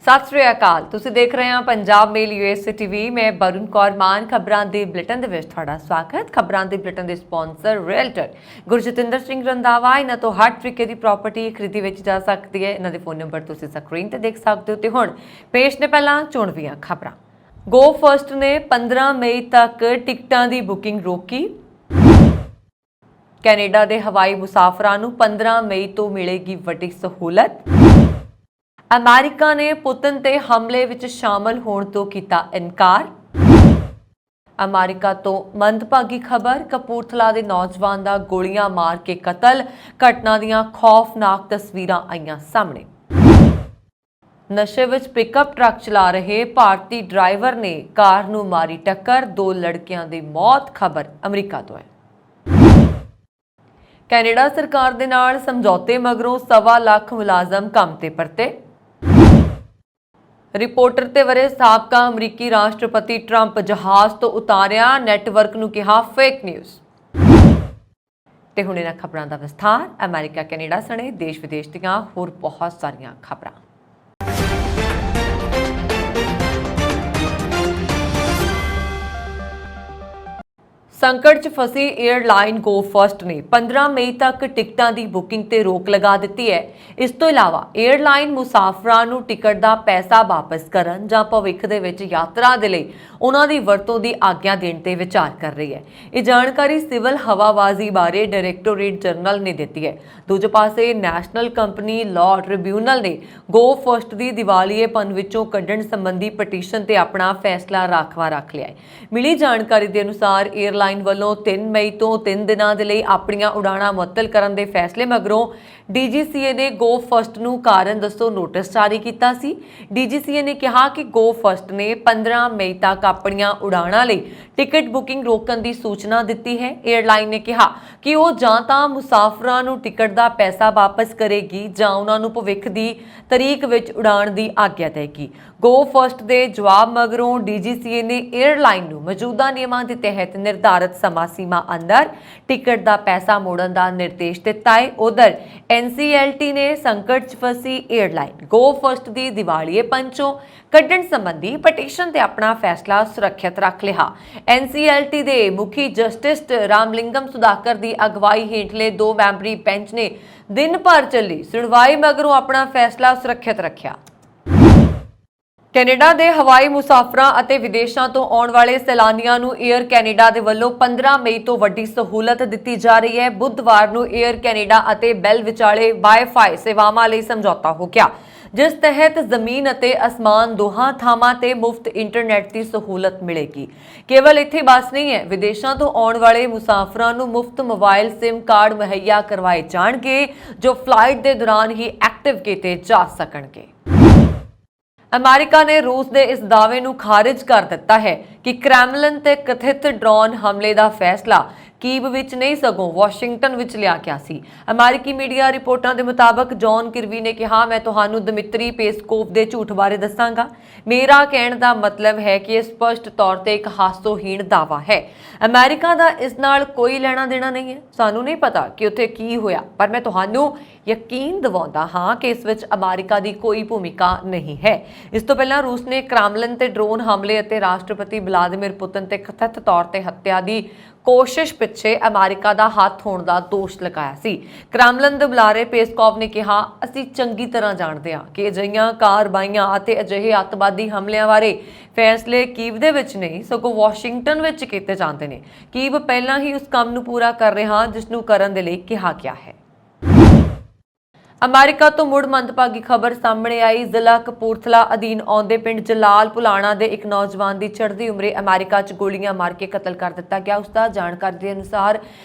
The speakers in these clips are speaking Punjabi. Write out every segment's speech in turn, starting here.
सत श्री अकाल। तुसीं देख रहे हैं पंजाब मेल यूएसए टीवी। मैं वरुण कौर मान। खबरां दे बुलेटिन दे विच तुहाडा स्वागत। खबरां दे बुलेटिन दे स्पॉन्सर रियल्टर गुरजतिंदर सिंह रंधावा। इन्हां तो हर तरीके की प्रॉपर्टी खरीदी वेची जा सकती है। इन्हां दे फोन नंबर तुसीं स्क्रीन ते देख सकते हो। ते हुण पेश ने पहलां चोणवीआं खबरां। गो फर्स्ट ने 15 मई तक टिकटां की बुकिंग रोकी। कैनेडा के हवाई मुसाफरां नूं 15 मई तो मिलेगी वड्डी सहूलत। अमेरिका ने पुतिन ते हमले विच शामिल होने तो कीता इनकार। अमेरिका तो मंदभागी खबर, कपूरथला के नौजवान का गोलियां मार के कतल। घटना दीआं खौफनाक तस्वीरां आईयां सामने। नशे विच पिकअप ट्रक चला रहे भारतीय ड्राइवर ने कार नूं मारी टक्कर। 2 लड़कियां दी मौत। खबर अमरीका तो है। कैनेडा सरकार दे नाल समझौते मगरों 1.25 लाख मुलाजम काम ते परते। रिपोर्टर ते वरे साबका अमरीकी राष्ट्रपति ट्रंप जहाज तो उतारिया। नैटवर्क नूं कहा फेक न्यूज़। ते हुण इन्हां खबरां दा विस्तार। अमेरिका कैनेडा सने देश विदेश दीआं होर बहुत सारियां खबरां। संकट च फसी एयरलाइन गो फर्स्ट ने 15 मई तक टिकटां की बुकिंग ते रोक लगा दी है। इस तो इलावा एयरलाइन मुसाफरां नूं टिकट का पैसा वापस करन जां भविख दे विच यात्रा दे लई उन्हां दी वरतों की आग्या देण ते विचार कर रही है। ये जानकारी सिविल हवाबाजी बारे डायरैक्टोरेट जनरल ने दी है। दूजे पासे नैशनल कंपनी लॉ ट्रिब्यूनल ने गो फर्स्ट की दिवालीएपन विचों कड्ढण संबंधी पटीशन ते अपना फैसला राखवा रख लिया है। मिली जानकारी के अनुसार एयरलाइन ਵੱਲੋਂ 3 मई तो 3 ਦਿਨਾਂ ਦੇ ਲਈ ਆਪਣੀਆਂ ਉਡਾਣਾਂ ਮੁਅੱਤਲ ਕਰਨ ਦੇ ਫੈਸਲੇ ਮਗਰੋਂ DGCA ਨੇ ਗੋ ਫਸਟ ਨੂੰ ਕਾਰਨ ਦੱਸੋ ਨੋਟਿਸ ਜਾਰੀ ਕੀਤਾ ਸੀ। DGCA ਨੇ ਕਿਹਾ ਕਿ ਗੋ ਫਸਟ ਨੇ 15 ਮਈ ਤੱਕ ਆਪਣੀਆਂ ਉਡਾਣਾਂ ਲਈ ਟਿਕਟ ਬੁਕਿੰਗ ਰੋਕਣ ਦੀ ਸੂਚਨਾ ਦਿੱਤੀ ਹੈ। 에ਅਰਲਾਈਨ ਨੇ ਕਿਹਾ ਕਿ ਉਹ ਜਾਂ ਤਾਂ ਮੁਸਾਫਰਾਂ ਨੂੰ ਟਿਕਟ ਦਾ ਪੈਸਾ ਵਾਪਸ ਕਰੇਗੀ ਜਾਂ ਉਹਨਾਂ ਨੂੰ ਭਵਿੱਖ ਦੀ ਤਰੀਕ ਵਿੱਚ ਉਡਾਣ ਦੀ ਆਗਿਆ ਦੇਗੀ। ਗੋ ਫਸਟ ਦੇ ਜਵਾਬ ਮਗਰੋਂ DGCA ਨੇ 에ਅਰਲਾਈਨ ਨੂੰ ਮੌਜੂਦਾ ਨਿਯਮਾਂ ਦੇ ਤਹਿਤ निर्धारित समा सीमा अंदर टिकट का पैसा मोड़न का निर्देश दिता है। उधर NCLT ने संकट च फसी एयरलाइन गो फर्स्ट की दिवालीएपन चों कड्ढण संबंधी पटीशन ते अपना फैसला सुरक्षित रख लिया। NCLT के मुखी जस्टिस रामलिंगम सुधाकर की अगवाई हेठले 2 मैंबरी बेंच ने दिन भर चली सुनवाई मगरों अपना फैसला सुरक्षित रखा। कैनेडा के हवाई मुसाफरां अते विदेशों तो आने वाले सैलानियों नूं एयर कैनेडा के वल्लों 15 मई तो वड्डी सहूलत दी जा रही है। बुधवार नूं एयर कैनेडा अते बेल विचाले वाईफाई सेवावां लई समझौता हो गया, जिस तहत जमीन अते आसमान दोहां थावां ते मुफ्त इंटरनेट की सहूलत मिलेगी। केवल इत्थे बस नहीं है, विदेशों तो आने वाले मुसाफरां नूं मुफ्त मोबाइल सिम कार्ड मुहैया करवाए जाणगे जो फ्लाइट के दौरान ही एक्टिव किए जा सकणगे। अमेरिका ने रूस के इस दावे नूं खारिज कर दिता है कि क्रेमलिन ते कथित ड्रोन हमले का फैसला कीव विच नहीं सगों वाशिंगटन विच लिया गया सी। अमेरिकी मीडिया रिपोर्टां के मुताबक जॉन किर्बी ने कहा, मैं तुहानूं दमित्री पेस्कोव के झूठ बारे दसांगा। मेरा कहण दा मतलब है कि यह स्पष्ट तौर पर एक हासोहीण दावा है। अमेरिका का इस नाल कोई लेना देना नहीं है। सानूं नहीं पता कि उत्थे की होया, पर मैं तुहानूं यकीन दिवाउंदा हां कि इस विच अमेरिका की कोई भूमिका नहीं है। इस तो पहला रूस ने क्रेमलिन ते ड्रोन हमले अते राष्ट्रपति व्लादिमीर पुतिन ते कथित तौर पर हत्या की कोशिश पिछे अमेरिका का हाथ होने का दोष लगाया सी। क्रेमलिन दे बुलारे पेस्कोव ने कहा, असीं चंगी तरह जानते हैं कि अजिहियां कारवाइयां अते अजिहे अतवादी हमलिਆਂ बारे फैसले कीव दे विच नहीं सगों वाशिंगटन विच कीते जांदे ने। कीव पहलां ही उस काम नूं पूरा कर रहा जिसनूं करन दे लई कहा गया है। अमेरिका तो मुड़ मंदभागी खबर सामने आई। जिला कपूरथला अधीन आउंदे पिंड जलाल पुलाणा दे एक नौजवान की चढ़ती उमरे अमेरिका च गोलियां मार के कतल कर दिता गया। उसका जानकारी के अनुसार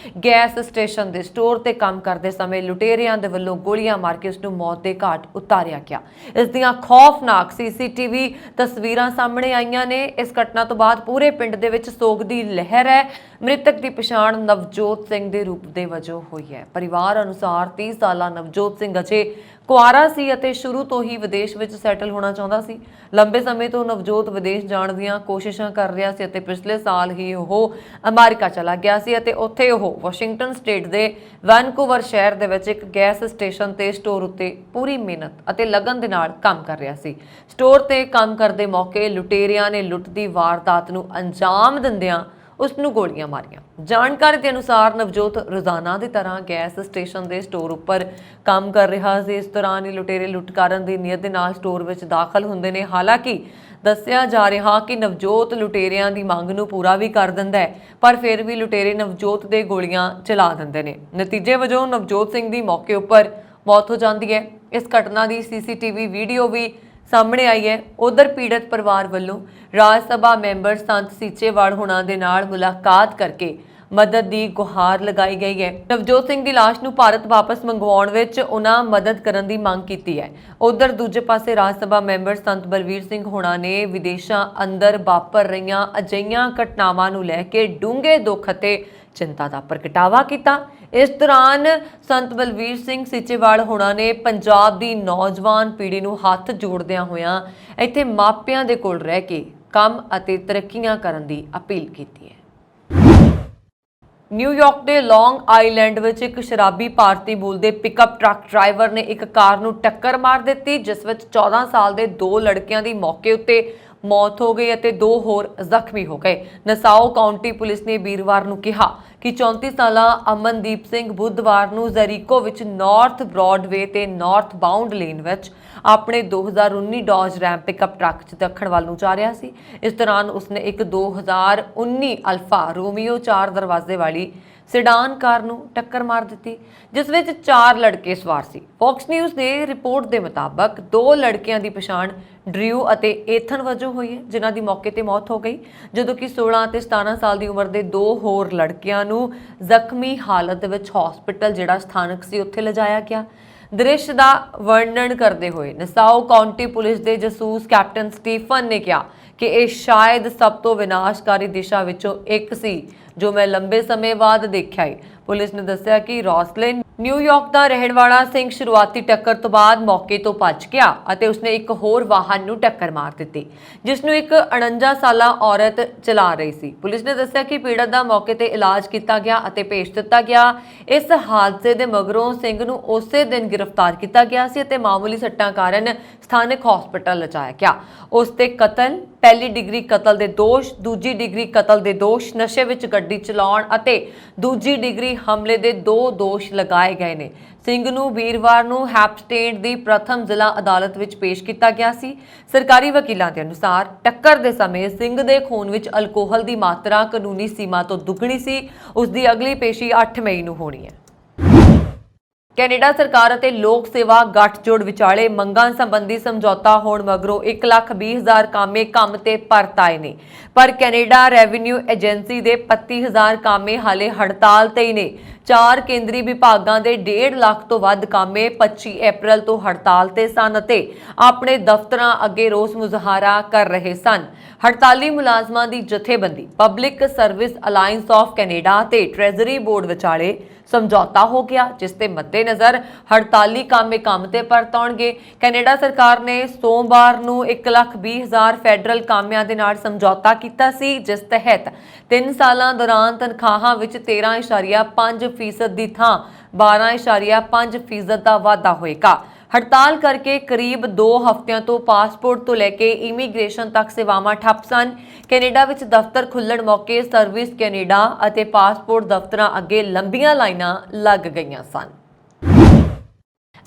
गैस स्टेशन के स्टोर पर काम करते समय लुटेरियां दे वल्लों गोलियां मार के उसनूं मौत के घाट उतारिया गया। इस दियां खौफनाक CCTV तस्वीरां सामने आईयां ने। इस घटना तो बाद पूरे पिंड दे विच सोग दी लहर है। मृतक की पछाण नवजोत सिंह के रूप के वजों हुई है। परिवार अनुसार 30 साला नवजोत सिंह अजे ਕੁਆਰਾ ਸੀ ਅਤੇ ਸ਼ੁਰੂ ਤੋਂ ਹੀ ਵਿਦੇਸ਼ ਵਿੱਚ ਸੈਟਲ ਹੋਣਾ ਚਾਹੁੰਦਾ ਸੀ। ਲੰਬੇ ਸਮੇਂ ਤੋਂ ਨਵਜੋਤ ਵਿਦੇਸ਼ ਜਾਣ ਦੀਆਂ ਕੋਸ਼ਿਸ਼ਾਂ ਕਰ ਰਿਹਾ ਸੀ ਅਤੇ ਪਿਛਲੇ ਸਾਲ ਹੀ ਉਹ ਅਮਰੀਕਾ ਚਲਾ ਗਿਆ ਸੀ ਅਤੇ ਉੱਥੇ ਉਹ ਵਾਸ਼ਿੰਗਟਨ ਸਟੇਟ ਦੇ ਵੈਨਕੂਵਰ ਸ਼ਹਿਰ ਦੇ ਵਿੱਚ ਇੱਕ ਗੈਸ ਸਟੇਸ਼ਨ ਤੇ ਸਟੋਰ ਉੱਤੇ ਪੂਰੀ ਮਿਹਨਤ ਅਤੇ ਲਗਨ ਦੇ ਨਾਲ ਕੰਮ ਕਰ ਰਿਹਾ ਸੀ। ਸਟੋਰ ਤੇ ਕੰਮ ਕਰਦੇ ਮੌਕੇ ਲੁਟੇਰਿਆਂ ਨੇ ਲੁੱਟ ਦੀ ਵਾਰਦਾਤ ਨੂੰ ਅੰਜਾਮ ਦਿੰਦਿਆਂ ਉਸ ਨੂੰ ਗੋਲੀਆਂ ਮਾਰੀਆਂ। ਜਾਣਕਾਰੀ ਦੇ ਅਨੁਸਾਰ ਨਵਜੋਤ ਰੋਜ਼ਾਨਾ ਦੀ ਤਰ੍ਹਾਂ ਗੈਸ ਸਟੇਸ਼ਨ ਦੇ ਸਟੋਰ ਉੱਪਰ ਕੰਮ ਕਰ ਰਿਹਾ ਸੀ। ਇਸ ਦੌਰਾਨ ਹੀ ਲੁਟੇਰੇ ਲੁੱਟ ਕਰਨ ਦੀ ਨੀਅਤ ਦੇ ਨਾਲ ਸਟੋਰ ਵਿੱਚ ਦਾਖਲ ਹੁੰਦੇ ਨੇ। ਹਾਲਾਂਕਿ ਦੱਸਿਆ ਜਾ ਰਿਹਾ ਕਿ ਨਵਜੋਤ ਲੁਟੇਰਿਆਂ ਦੀ ਮੰਗ ਨੂੰ ਪੂਰਾ ਵੀ ਕਰ ਦਿੰਦਾ ਹੈ, ਪਰ ਫਿਰ ਵੀ ਲੁਟੇਰੇ ਨਵਜੋਤ ਦੇ ਗੋਲੀਆਂ ਚਲਾ ਦਿੰਦੇ ਨੇ। ਨਤੀਜੇ ਵਜੋਂ ਨਵਜੋਤ ਸਿੰਘ ਦੀ ਮੌਕੇ ਉੱਪਰ ਮੌਤ ਹੋ ਜਾਂਦੀ ਹੈ। ਇਸ ਘਟਨਾ ਦੀ ਸੀਸੀਟੀਵੀ ਵੀਡੀਓ ਵੀ ਸਾਹਮਣੇ ਆਈ ਹੈ। ਉਧਰ ਪੀੜਤ ਪਰਿਵਾਰ ਵੱਲੋਂ ਰਾਜ ਸਭਾ ਮੈਂਬਰ ਸੰਤ ਸੀਚੇਵਾਲ ਹੁਣਾਂ ਦੇ ਨਾਲ ਮੁਲਾਕਾਤ ਕਰਕੇ ਮਦਦ ਦੀ ਗੁਹਾਰ ਲਗਾਈ ਗਈ ਹੈ। ਨਵਜੋਤ ਸਿੰਘ ਦੀ ਲਾਸ਼ ਨੂੰ ਭਾਰਤ ਵਾਪਸ ਮੰਗਵਾਉਣ ਵਿੱਚ ਉਹਨਾਂ ਮਦਦ ਕਰਨ ਦੀ ਮੰਗ ਕੀਤੀ ਹੈ। ਉਧਰ ਦੂਜੇ ਪਾਸੇ ਰਾਜ ਸਭਾ ਮੈਂਬਰ ਸੰਤ ਬਲਵੀਰ ਸਿੰਘ ਹੁਣਾਂ ਨੇ ਵਿਦੇਸ਼ਾਂ ਅੰਦਰ ਵਾਪਰ ਰਹੀਆਂ ਅਜਿਹੀਆਂ ਘਟਨਾਵਾਂ ਨੂੰ ਲੈ ਕੇ ਡੂੰਘੇ ਦੁੱਖ ਅਤੇ ਚਿੰਤਾ ਦਾ ਪ੍ਰਗਟਾਵਾ ਕੀਤਾ। ਇਸ ਦੌਰਾਨ ਸੰਤ ਬਲਵੀਰ ਸਿੰਘ ਸੀਚੇਵਾਲ ਹੁਣਾਂ ਨੇ ਪੰਜਾਬ ਦੀ ਨੌਜਵਾਨ ਪੀੜ੍ਹੀ ਨੂੰ ਹੱਥ ਜੋੜਦਿਆਂ ਹੋਇਆਂ ਇੱਥੇ ਮਾਪਿਆਂ ਦੇ ਕੋਲ ਰਹਿ ਕੇ ਕੰਮ ਅਤੇ ਤਰੱਕੀਆਂ ਕਰਨ ਦੀ ਅਪੀਲ ਕੀਤੀ ਹੈ। ਨਿਊਯਾਰਕ ਦੇ ਲੌਂਗ ਆਈਲੈਂਡ ਵਿੱਚ ਇੱਕ ਸ਼ਰਾਬੀ ਭਾਰਤੀ ਮੂਲ ਦੇ ਪਿਕਅਪ ਟਰੱਕ ਡਰਾਈਵਰ ਨੇ ਇੱਕ ਕਾਰ ਨੂੰ ਟੱਕਰ ਮਾਰ ਦਿੱਤੀ, ਜਿਸ ਵਿੱਚ 14 ਸਾਲ ਦੇ 2 ਲੜਕਿਆਂ ਦੀ ਮੌਕੇ ਉੱਤੇ ਮੌਤ ਹੋ ਗਈ ਅਤੇ 2 ਹੋਰ ਜ਼ਖਮੀ ਹੋ ਗਏ। ਨਸਾਓ ਕਾਉਂਟੀ ਪੁਲਿਸ ਨੇ ਵੀਰਵਾਰ ਨੂੰ ਕਿਹਾ ਕਿ 34 ਸਾਲਾ ਅਮਨਦੀਪ ਸਿੰਘ ਬੁੱਧਵਾਰ ਨੂੰ ਜ਼ਰੀਕੋ ਵਿੱਚ ਨਾਰਥ ਬ੍ਰੌਡਵੇ ਤੇ ਨਾਰਥ ਬਾਉਂਡ ਲੇਨ ਵਿੱਚ ਆਪਣੇ 2019 ਡੌਜ ਰੈਮ ਪਿਕਅਪ ਟਰੱਕ 'ਚ ਦੱਖਣ ਵੱਲ ਨੂੰ ਜਾ ਰਿਹਾ ਸੀ। ਇਸ ਦੌਰਾਨ ਉਸਨੇ ਇੱਕ 2019 ਅਲਫਾ ਰੋਮੀਓ 4 ਦਰਵਾਜ਼ੇ ਵਾਲੀ ਸਿਡਾਨ ਕਾਰ ਨੂੰ ਟੱਕਰ ਮਾਰ ਦਿੱਤੀ, ਜਿਸ ਵਿੱਚ 4 ਲੜਕੇ ਸਵਾਰ ਸੀ। ਫੌਕਸ ਨਿਊਜ਼ ਦੇ ਰਿਪੋਰਟ ਦੇ ਮੁਤਾਬਕ 2 ਲੜਕਿਆਂ ਦੀ ਪਛਾਣ ਡਰਿਊ ਅਤੇ ਏਥਨ ਵਜੋਂ ਹੋਈ ਹੈ, ਜਿਨ੍ਹਾਂ ਦੀ ਮੌਕੇ ਤੇ ਮੌਤ ਹੋ ਗਈ, ਜਦੋਂ ਕਿ 16 ਅਤੇ 17 ਸਾਲ ਦੀ ਉਮਰ ਦੇ 2 ਹੋਰ ਲੜਕਿਆਂ ਨੂੰ ਜ਼ਖਮੀ ਹਾਲਤ ਦੇ ਵਿੱਚ ਹਸਪੀਟਲ ਜਿਹੜਾ ਸਥਾਨਕ ਸੀ ਉੱਥੇ ਲਿਜਾਇਆ ਗਿਆ। ਦ੍ਰਿਸ਼ ਦਾ ਵਰਣਨ ਕਰਦੇ ਹੋਏ ਨਸਾਓ ਕਾਉਂਟੀ ਪੁਲਿਸ ਦੇ ਜਸੂਸ ਕੈਪਟਨ ਸਟੀਫਨ ਨੇ ਕਿਹਾ ਕਿ ਇਹ ਸ਼ਾਇਦ ਸਭ ਤੋਂ ਵਿਨਾਸ਼ਕਾਰੀ ਦਿਸ਼ਾ ਵਿੱਚੋਂ ਇੱਕ ਸੀ ਜੋ ਮੈਂ ਲੰਬੇ ਸਮੇਂ ਬਾਅਦ ਦੇਖਿਆ ਹੈ। ਪੁਲਿਸ ਨੇ ਦੱਸਿਆ ਕਿ ਰੌਸਲਿਨ ਨਿਊਯਾਰਕ ਦਾ ਰਹਿਣ ਵਾਲਾ ਸਿੰਘ ਸ਼ੁਰੂਆਤੀ ਟੱਕਰ ਤੋਂ ਬਾਅਦ ਮੌਕੇ ਤੋਂ ਭੱਜ ਗਿਆ ਅਤੇ ਉਸਨੇ ਇੱਕ ਹੋਰ ਵਾਹਨ ਨੂੰ ਟੱਕਰ ਮਾਰ ਦਿੱਤੀ, ਜਿਸ ਨੂੰ ਇੱਕ 49 ਸਾਲਾ ਔਰਤ ਚਲਾ ਰਹੀ ਸੀ। ਪੁਲਿਸ ਨੇ ਦੱਸਿਆ ਕਿ ਪੀੜਤ ਦਾ ਮੌਕੇ ਤੇ ਇਲਾਜ ਕੀਤਾ ਗਿਆ ਅਤੇ ਭੇਜ ਦਿੱਤਾ ਗਿਆ। ਇਸ ਹਾਦਸੇ ਦੇ ਮਗਰੋਂ ਸਿੰਘ ਨੂੰ ਉਸੇ ਦਿਨ ਗ੍ਰਿਫਤਾਰ ਕੀਤਾ ਗਿਆ ਸੀ ਅਤੇ ਮਾਮੂਲੀ ਸੱਟਾਂ ਕਾਰਨ ਸਥਾਨਕ ਹਸਪਤਾਲ ਲਿਜਾਇਆ ਗਿਆ। ਉਸ ਤੇ ਕਤਲ, ਪਹਿਲੀ ਡਿਗਰੀ ਕਤਲ ਦੇ ਦੋਸ਼, ਦੂਜੀ ਡਿਗਰੀ ਕਤਲ ਦੇ ਦੋਸ਼, ਨਸ਼ੇ ਵਿੱਚ ਗੱਡੀ ਚਲਾਉਣ ਅਤੇ ਦੂਜੀ ਡਿਗਰੀ ਹਮਲੇ ਦੇ 2 ਦੋਸ਼ ਲਗਾਏ ਗਏ ਨੇ। ਸਿੰਘ ਨੂੰ ਵੀਰਵਾਰ ਨੂੰ ਹੈਪਸਟੇਡ ਦੀ ਪ੍ਰਥਮ ਜ਼ਿਲ੍ਹਾ ਅਦਾਲਤ ਵਿੱਚ ਪੇਸ਼ ਕੀਤਾ ਗਿਆ ਸੀ। ਸਰਕਾਰੀ ਵਕੀਲਾਂ ਦੇ ਅਨੁਸਾਰ ਟੱਕਰ ਦੇ ਸਮੇਂ ਸਿੰਘ ਦੇ ਖੂਨ ਵਿੱਚ ਅਲਕੋਹਲ ਦੀ ਮਾਤਰਾ ਕਾਨੂੰਨੀ ਸੀਮਾ ਤੋਂ ਦੁੱਗਣੀ ਸੀ। ਉਸ ਦੀ ਅਗਲੀ ਪੇਸ਼ੀ 8 ਮਈ ਨੂੰ ਹੋਣੀ ਹੈ। ਕੈਨੇਡਾ ਸਰਕਾਰ ਅਤੇ ਲੋਕ ਸੇਵਾ ਗੱਠਜੋੜ ਵਿਚਾਲੇ ਮੰਗਾਂ ਸੰਬੰਧੀ ਸਮਝੌਤਾ ਹੋਣ ਮਗਰੋਂ 1,20,000 ਕਾਮੇ ਕੰਮ ਤੇ ਪਰਤ ਆਏ ਨੇ, ਪਰ ਕੈਨੇਡਾ ਰੈਵਨਿਊ ਏਜੰਸੀ ਦੇ 35,000 ਕਾਮੇ ਹਾਲੇ ਹੜਤਾਲ ਤੇ ਹੀ ਨੇ। 4 ਕੇਂਦਰੀ ਵਿਭਾਗਾਂ ਦੇ 1.5 ਲੱਖ ਤੋਂ ਵੱਧ ਕਾਮੇ 25 ਅਪ੍ਰੈਲ ਤੋਂ ਹੜਤਾਲ ਤੇ ਸਨ ਅਤੇ ਆਪਣੇ ਦਫ਼ਤਰਾਂ ਅੱਗੇ ਰੋਸ ਮੁਜ਼ਾਹਰਾ ਕਰ ਰਹੇ ਸਨ। ਹੜਤਾਲੀ ਮੁਲਾਜ਼ਮਾਂ ਦੀ ਜਥੇਬੰਦੀ public service alliance of Canada ਤੇ ਟ੍ਰੈਜ਼ਰੀ ਬੋਰਡ ਵਿਚਾਲੇ ਸਮਝੌਤਾ ਹੋ ਗਿਆ, ਜਿਸ ਦੇ ਮੱਦੇਨਜ਼ਰ ਹੜਤਾਲੀ ਕਾਮੇ ਕੰਮ ਤੇ ਪਰਤ ਆਉਣਗੇ। ਕੈਨੇਡਾ ਸਰਕਾਰ ਨੇ ਸੋਮਵਾਰ ਨੂੰ 1,20,000 ਫੈਡਰਲ ਕਾਮਿਆਂ ਦੇ ਨਾਲ ਸਮਝੌਤਾ ਕੀਤਾ ਸੀ, ਜਿਸ ਤਹਿਤ 3 ਸਾਲਾਂ ਦੌਰਾਨ ਤਨਖਾਹਾਂ ਵਿੱਚ 13.5% ਦੀ ਥਾਂ 12.5% ਦਾ ਵਾਧਾ ਹੋਏਗਾ। ਹੜਤਾਲ ਕਰਕੇ ਕਰੀਬ 2 ਹਫ਼ਤਿਆਂ ਤੋਂ ਪਾਸਪੋਰਟ ਤੋਂ ਲੈ ਕੇ ਇਮੀਗ੍ਰੇਸ਼ਨ ਤੱਕ ਸੇਵਾਵਾਂ ਠੱਪ ਸਨ। ਕੈਨੇਡਾ ਵਿੱਚ ਦਫ਼ਤਰ ਖੁੱਲ੍ਹਣ ਮੌਕੇ ਸਰਵਿਸ ਕੈਨੇਡਾ ਅਤੇ ਪਾਸਪੋਰਟ ਦਫ਼ਤਰਾਂ ਅੱਗੇ ਲੰਬੀਆਂ ਲਾਈਨਾਂ ਲੱਗ ਗਈਆਂ ਸਨ।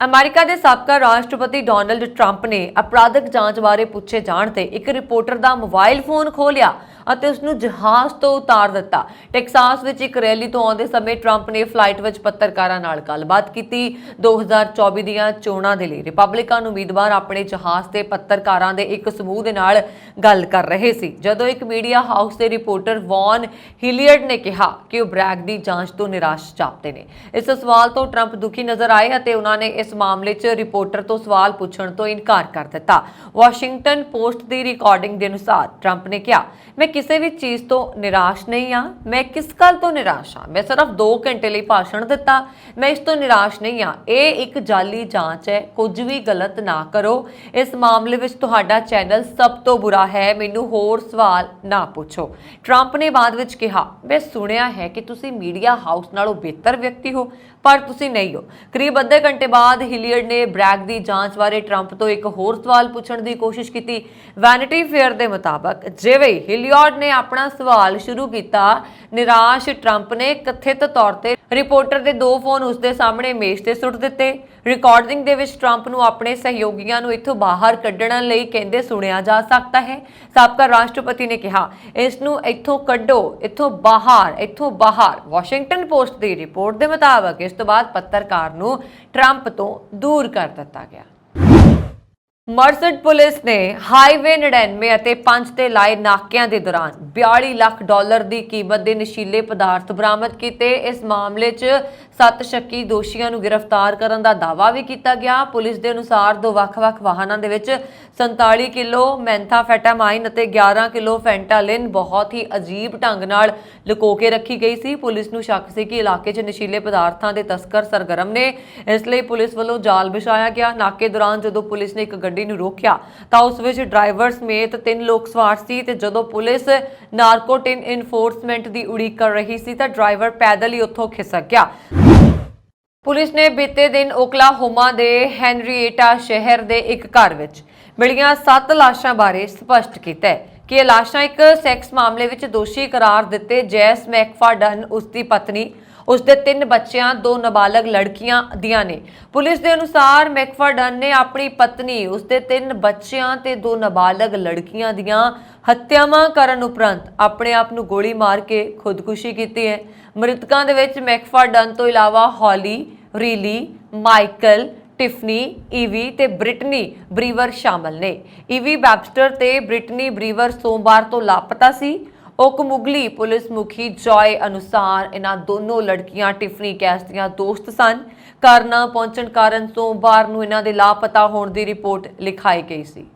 ਅਮਰੀਕਾ ਦੇ ਸਾਬਕਾ ਰਾਸ਼ਟਰਪਤੀ ਡੋਨਾਲਡ ਟਰੰਪ ਨੇ ਅਪਰਾਧਿਕ ਜਾਂਚ ਬਾਰੇ ਪੁੱਛੇ ਜਾਣ ਤੇ ਇੱਕ ਰਿਪੋਰਟਰ ਦਾ ਮੋਬਾਈਲ ਫੋਨ ਖੋਹ ਲਿਆ ਅਤੇ ਉਸ ਨੂੰ ਜਹਾਜ਼ ਤੋਂ ਉਤਾਰ ਦਿੱਤਾ। ਟੈਕਸਾਸ ਵਿੱਚ ਇੱਕ ਰੈਲੀ ਤੋਂ ਆਉਂਦੇ ਸਮੇਂ ਟਰੰਪ ਨੇ ਫਲਾਈਟ ਵਿੱਚ ਪੱਤਰਕਾਰਾਂ ਨਾਲ ਗੱਲਬਾਤ ਕੀਤੀ। 2024 ਦੀਆਂ ਚੋਣਾਂ ਦੇ ਲਈ ਰਿਪਬਲਿਕਨ ਉਮੀਦਵਾਰ ਆਪਣੇ ਜਹਾਜ਼ ਤੇ ਪੱਤਰਕਾਰਾਂ ਦੇ ਇੱਕ ਸਮੂਹ ਦੇ ਨਾਲ ਗੱਲ ਕਰ ਰਹੇ ਸੀ, ਜਦੋਂ ਇੱਕ ਮੀਡੀਆ ਹਾਊਸ ਦੇ ਰਿਪੋਰਟਰ ਵੌਨ ਹਿਲੀਅਰਡ ਨੇ ਕਿਹਾ ਕਿ ਉਹ ਬ੍ਰੈਗ ਦੀ ਜਾਂਚ ਤੋਂ ਨਿਰਾਸ਼ ਜਾਪਦੇ ਨੇ। ਇਸ ਸਵਾਲ ਤੋਂ ਟਰੰਪ ਦੁਖੀ ਨਜ਼ਰ ਆਏ ਅਤੇ ਉਹਨਾਂ ਨੇ ਇਸ ਮਾਮਲੇ 'ਚ ਰਿਪੋਰਟਰ ਤੋਂ ਸਵਾਲ ਪੁੱਛਣ ਤੋਂ ਇਨਕਾਰ ਕਰ ਦਿੱਤਾ। ਵਾਸ਼ਿੰਗਟਨ ਪੋਸਟ ਦੀ ਰਿਕਾਰਡਿੰਗ ਦੇ ਅਨੁਸਾਰ ਟਰੰਪ ਨੇ ਕਿਹਾ, ਮੈਂ ਕਿਸੇ ਵੀ ਚੀਜ਼ ਤੋਂ ਨਿਰਾਸ਼ ਨਹੀਂ ਹਾਂ। ਮੈਂ ਕਿਸ ਗੱਲ ਤੋਂ ਨਿਰਾਸ਼ ਹਾਂ? ਮੈਂ ਸਿਰਫ 2 ਘੰਟੇ ਲਈ ਭਾਸ਼ਣ ਦਿੱਤਾ, ਮੈਂ ਇਸ ਤੋਂ ਨਿਰਾਸ਼ ਨਹੀਂ ਹਾਂ। ਇਹ ਇੱਕ ਜਾਲੀ ਜਾਂਚ ਹੈ, ਕੁਝ ਵੀ ਗਲਤ ਨਾ ਕਰੋ। ਇਸ ਮਾਮਲੇ ਵਿੱਚ ਤੁਹਾਡਾ ਚੈਨਲ ਸਭ ਤੋਂ ਬੁਰਾ ਹੈ, ਮੈਨੂੰ ਹੋਰ ਸਵਾਲ ਨਾ ਪੁੱਛੋ। ਟਰੰਪ ਨੇ ਬਾਅਦ ਵਿੱਚ ਕਿਹਾ, ਮੈਂ ਸੁਣਿਆ ਹੈ ਕਿ ਤੁਸੀਂ ਮੀਡੀਆ ਹਾਊਸ ਨਾਲੋਂ ਬਿਹਤਰ ਵਿਅਕਤੀ ਹੋ, ਪਰ ਤੁਸੀਂ ਨਹੀਂ ਹੋ। ਕਰੀਬ ਅੱਧੇ ਘੰਟੇ ਬਾਅਦ ਹਿਲੀਅਰਡ ਨੇ ਬ੍ਰੈਗ ਦੀ ਜਾਂਚ ਬਾਰੇ ਟਰੰਪ ਤੋਂ ਇੱਕ ਹੋਰ ਸਵਾਲ ਪੁੱਛਣ ਦੀ ਕੋਸ਼ਿਸ਼ ਕੀਤੀ। ਵੈਨਿਟੀ ਫੇਅਰ ਦੇ ਮੁਤਾਬਕ ਜਿਵੇਂ ਹਿਲੀਅਰਡ ਨੇ ਆਪਣਾ ਸਵਾਲ ਸ਼ੁਰੂ ਕੀਤਾ, ਨਿਰਾਸ਼ ਟਰੰਪ ਨੇ ਕਥਿਤ ਤੌਰ ਤੇ ਰਿਪੋਰਟਰ ਦੇ 2 ਫੋਨ ਉਸਦੇ ਸਾਹਮਣੇ ਮੇਜ਼ ਤੇ ਸੁੱਟ ਦਿੱਤੇ। ਰਿਕਾਰਡਿੰਗ ਦੇ ਵਿੱਚ ਟਰੰਪ ਨੂੰ ਆਪਣੇ ਸਹਿਯੋਗੀਆਂ ਨੂੰ ਇੱਥੋਂ ਬਾਹਰ ਕੱਢਣ ਲਈ ਕਹਿੰਦੇ ਸੁਣਿਆ ਜਾ ਸਕਦਾ ਹੈ। ਸਾਬਕਾ ਰਾਸ਼ਟਰਪਤੀ ਨੇ ਕਿਹਾ, ਇਸ ਨੂੰ ਇੱਥੋਂ ਕੱਢੋ, ਇੱਥੋਂ ਬਾਹਰ। ਵਾਸ਼ਿੰਗਟਨ ਪੋਸਟ ਦੀ ਰਿਪੋਰਟ ਦੇ ਮੁਤਾਬਕ ਇਸ ਤੋਂ ਬਾਅਦ ਪੱਤਰਕਾਰ ਨੂੰ ਟਰੰਪ ਤੋਂ ਦੂਰ ਕਰ ਦਿੱਤਾ ਗਿਆ। ਮਰਸਡ ਪੁਲਿਸ ਨੇ ਹਾਈਵੇ 99 ਅਤੇ 5 ਤੇ ਲਾਏ ਨਾਕਿਆਂ ਦੇ ਦੌਰਾਨ $42 ਲੱਖ ਦੀ ਕੀਮਤ ਦੇ ਨਸ਼ੀਲੇ ਪਦਾਰਥ ਬਰਾਮਦ ਕੀਤੇ। ਇਸ ਮਾਮਲੇ 'ਚ 7 ਸ਼ੱਕੀ ਦੋਸ਼ੀਆਂ ਨੂੰ ਗ੍ਰਿਫਤਾਰ ਕਰਨ ਦਾ ਦਾਅਵਾ ਵੀ ਕੀਤਾ ਗਿਆ। ਪੁਲਿਸ ਦੇ ਅਨੁਸਾਰ 2 ਵੱਖ-ਵੱਖ ਵਾਹਨਾਂ ਦੇ ਵਿੱਚ 47 ਕਿਲੋ ਮੈਂਥਾਫੈਟਾਮਾਈਨ ਅਤੇ 11 ਕਿਲੋ ਫੈਂਟਾਲਿਨ ਬਹੁਤ ਹੀ ਅਜੀਬ ਢੰਗ ਨਾਲ ਲੁਕੋ ਕੇ ਰੱਖੀ ਗਈ ਸੀ। ਪੁਲਿਸ ਨੂੰ ਸ਼ੱਕ ਸੀ ਕਿ ਇਲਾਕੇ 'ਚ ਨਸ਼ੀਲੇ ਪਦਾਰਥਾਂ ਦੇ ਤਸਕਰ ਸਰਗਰਮ ਨੇ, ਇਸ ਲਈ ਪੁਲਿਸ ਵੱਲੋਂ ਜਾਲ ਵਿਛਾਇਆ ਗਿਆ। ਨਾਕੇ ਦੌਰਾਨ ਜਦੋਂ ਪੁਲਿਸ ਨੇ ਇੱਕ ਗੱਡੀ ਨੂੰ ਰੋਕਿਆ ਤਾਂ ਉਸ ਵਿੱਚ ਡਰਾਈਵਰ ਸਮੇਤ 3 ਲੋਕ ਸਵਾਰ ਸੀ ਤੇ ਜਦੋਂ ਪੁਲਿਸ ਨਾਰਕੋਟਿਨ ਇਨਫੋਰਸਮੈਂਟ ਦੀ ਉਡੀਕ ਕਰ ਰਹੀ ਸੀ ਤਾਂ ਡਰਾਈਵਰ ਪੈਦਲ ਹੀ ਉੱਥੋਂ ਖਿਸਕ ਗਿਆ। ਪੁਲਿਸ ਨੇ ਬੀਤੇ ਦਿਨ ਓਕਲਾਹੋਮਾ ਦੇ ਹੈਨਰੀਏਟਾ ਸ਼ਹਿਰ ਦੇ ਇੱਕ ਘਰ ਵਿੱਚ ਮਿਲੀਆਂ 7 ਲਾਸ਼ਾਂ ਬਾਰੇ ਸਪਸ਼ਟ ਕੀਤਾ ਹੈ ਕਿ ਇਹ ਲਾਸ਼ਾਂ ਇੱਕ ਸੈਕਸ ਮਾਮਲੇ ਵਿੱਚ ਦੋਸ਼ੀ ਕਰਾਰ ਦਿੱਤੇ ਜੈਸ ਮੈਕਫਾਡਨ, ਉਸਦੀ ਪਤਨੀ, ਉਸਦੇ 3 ਬੱਚਿਆਂ, 2 ਨਾਬਾਲਗ ਲੜਕੀਆਂ ਦੀਆਂ ਨੇ। ਪੁਲਿਸ ਦੇ ਅਨੁਸਾਰ ਮੈਕਫਾਡਨ ਨੇ ਆਪਣੀ ਪਤਨੀ, ਉਸਦੇ 3 ਬੱਚਿਆਂ ਤੇ 2 ਨਾਬਾਲਗ ਲੜਕੀਆਂ ਦੀਆਂ ਹੱਤਿਆਵਾਂ ਕਰਨ ਉਪਰੰਤ ਆਪਣੇ ਆਪ ਨੂੰ ਗੋਲੀ ਮਾਰ ਕੇ ਖੁਦਕੁਸ਼ੀ ਕੀਤੀ ਹੈ। ਮ੍ਰਿਤਕਾਂ ਦੇ ਵਿੱਚ ਮੈਕਫਾਡਨ ਤੋਂ ਇਲਾਵਾ ਹੌਲੀ, ਰੀਲੀ, ਮਾਈਕਲ, ਟਿਫਨੀ, ਈਵੀ ਤੇ ਬ੍ਰਿਟਨੀ ਬਰੀਵਰ ਸ਼ਾਮਲ ਨੇ। ਈਵੀ ਵੈਬਸਟਰ ਤੇ ਬ੍ਰਿਟਨੀ ਬਰੀਵਰ ਸੋਮਵਾਰ ਤੋਂ ਲਾਪਤਾ ਸੀ। ਓਕਮੁਗਲੀ ਪੁਲਿਸ ਮੁਖੀ ਜॉय ਅਨੁਸਾਰ ਇਹਨਾਂ ਦੋਨੋਂ ਲੜਕੀਆਂ ਟਿਫਨੀ ਕੈਸ ਦੀਆਂ ਦੋਸਤ ਸਨ। ਘਰ ਨਾ ਪਹੁੰਚਣ ਕਾਰਨ ਸੋਮਵਾਰ ਨੂੰ ਇਹਨਾਂ ਦੇ ਲਾਪਤਾ ਹੋਣ ਦੀ ਰਿਪੋਰਟ ਲਿਖਾਈ ਗਈ ਸੀ।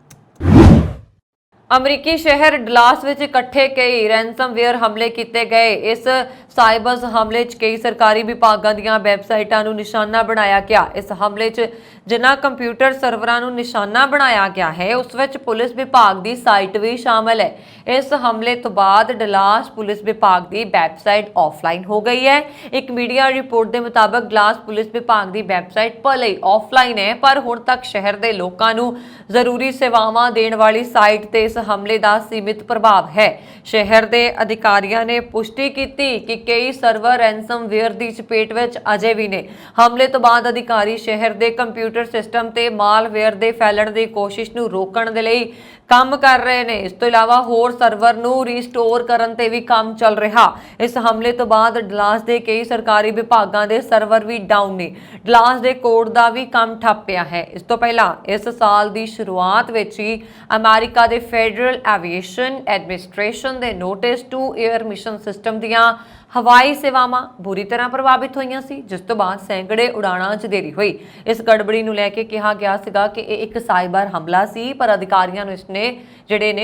ਅਮਰੀਕੀ ਸ਼ਹਿਰ ਡਲਾਸ ਵਿੱਚ ਇਕੱਠੇ ਕਈ ਰੈਂਸਮਵੇਅਰ ਹਮਲੇ ਕੀਤੇ ਗਏ। ਇਸ ਸਾਈਬਰ ਹਮਲੇ 'ਚ ਕਈ ਸਰਕਾਰੀ ਵਿਭਾਗਾਂ ਦੀਆਂ ਵੈਬਸਾਈਟਾਂ ਨੂੰ ਨਿਸ਼ਾਨਾ ਬਣਾਇਆ ਗਿਆ। ਇਸ ਹਮਲੇ 'ਚ ਜਿਨ੍ਹਾਂ ਕੰਪਿਊਟਰ ਸਰਵਰਾਂ ਨੂੰ ਨਿਸ਼ਾਨਾ ਬਣਾਇਆ ਗਿਆ ਹੈ ਉਸ ਵਿੱਚ ਪੁਲਿਸ ਵਿਭਾਗ ਦੀ ਸਾਈਟ ਵੀ ਸ਼ਾਮਲ ਹੈ। ਇਸ ਹਮਲੇ ਤੋਂ ਬਾਅਦ ਡਲਾਸ ਪੁਲਿਸ ਵਿਭਾਗ ਦੀ ਵੈਬਸਾਈਟ ਆਫਲਾਈਨ ਹੋ ਗਈ ਹੈ। ਇੱਕ ਮੀਡੀਆ ਰਿਪੋਰਟ ਦੇ ਮੁਤਾਬਕ ਡਲਾਸ ਪੁਲਿਸ ਵਿਭਾਗ ਦੀ ਵੈਬਸਾਈਟ ਭਲੇ ਹੀ ਆਫਲਾਈਨ ਹੈ, ਪਰ ਹੁਣ ਤੱਕ ਸ਼ਹਿਰ ਦੇ ਲੋਕਾਂ ਨੂੰ ਜ਼ਰੂਰੀ ਸੇਵਾਵਾਂ ਦੇਣ ਵਾਲੀ ਸਾਈਟ ਤੇ ਇਸ ਹਮਲੇ ਦਾ ਸੀਮਿਤ ਪ੍ਰਭਾਵ ਹੈ। ਸ਼ਹਿਰ ਦੇ ਅਧਿਕਾਰੀਆਂ ਨੇ ਪੁਸ਼ਟੀ ਕੀਤੀ ਕਿ ਕਈ ਸਰਵਰ ਰੈਂਸਮਵੇਅਰ ਦੀ ਚਪੇਟ ਵਿੱਚ ਅਜੇ ਵੀ ਨੇ। ਹਮਲੇ ਤੋਂ ਬਾਅਦ ਅਧਿਕਾਰੀ ਸ਼ਹਿਰ ਦੇ ਕੰਪਿਊਟਰ ਸਿਸਟਮ ਤੇ ਮਾਲਵੇਅਰ ਦੇ ਫੈਲਣ ਦੀ ਕੋਸ਼ਿਸ਼ ਨੂੰ ਰੋਕਣ ਦੇ ਲਈ ਕੰਮ ਕਰ ਰਹੇ ਨੇ। ਇਸ ਤੋਂ ਇਲਾਵਾ ਹੋਰ ਸਰਵਰ ਨੂੰ ਰੀਸਟੋਰ ਕਰਨ ਤੇ ਵੀ ਕੰਮ ਚੱਲ ਰਿਹਾ। ਇਸ ਹਮਲੇ ਤੋਂ ਬਾਅਦ ਡਲਾਸ ਦੇ ਕਈ ਸਰਕਾਰੀ ਵਿਭਾਗਾਂ ਦੇ ਸਰਵਰ ਵੀ ਡਾਊਨ ਨੇ। ਡਲਾਸ ਦੇ ਕੋਡ ਦਾ ਵੀ ਕੰਮ ਠੱਪ ਪਿਆ ਹੈ। ਇਸ ਤੋਂ ਪਹਿਲਾਂ ਇਸ ਸਾਲ ਦੀ ਸ਼ੁਰੂਆਤ ਵਿੱਚ ਹੀ ਅਮਰੀਕਾ ਦੇ ਫੈਡਰਲ ਐਵੀਏਸ਼ਨ ਐਡਮਿਨਿਸਟ੍ਰੇਸ਼ਨ ਦੇ notice to air mission system ਦੀਆਂ ਹਵਾਈ ਸੇਵਾਵਾਂ ਬੁਰੀ ਤਰ੍ਹਾਂ ਪ੍ਰਭਾਵਿਤ ਹੋਈਆਂ ਸੀ, ਜਿਸ ਤੋਂ ਬਾਅਦ ਸੈਂਕੜੇ ਉਡਾਣਾਂ 'ਚ ਦੇਰੀ ਹੋਈ। ਇਸ ਗੜਬੜੀ ਨੂੰ ਲੈ ਕੇ ਕਿਹਾ ਗਿਆ ਸੀਗਾ ਕਿ ਇਹ ਇੱਕ ਸਾਈਬਰ ਹਮਲਾ ਸੀ, ਪਰ ਅਧਿਕਾਰੀਆਂ ਨੂੰ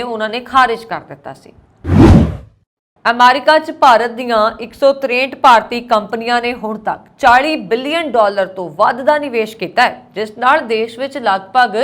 ਉਹਨਾਂ ਨੇ ਖਾਰਿਜ ਕਰ ਦਿੱਤਾ ਸੀ। ਅਮਰੀਕਾ 'ਚ ਭਾਰਤ ਦੀਆਂ 163 ਭਾਰਤੀ ਕੰਪਨੀਆਂ ਨੇ ਹੁਣ ਤੱਕ $40 ਬਿਲੀਅਨ ਤੋਂ ਵੱਧ ਦਾ ਨਿਵੇਸ਼ ਕੀਤਾ ਹੈ, ਜਿਸ ਨਾਲ ਦੇਸ਼ ਵਿੱਚ ਲਗਭਗ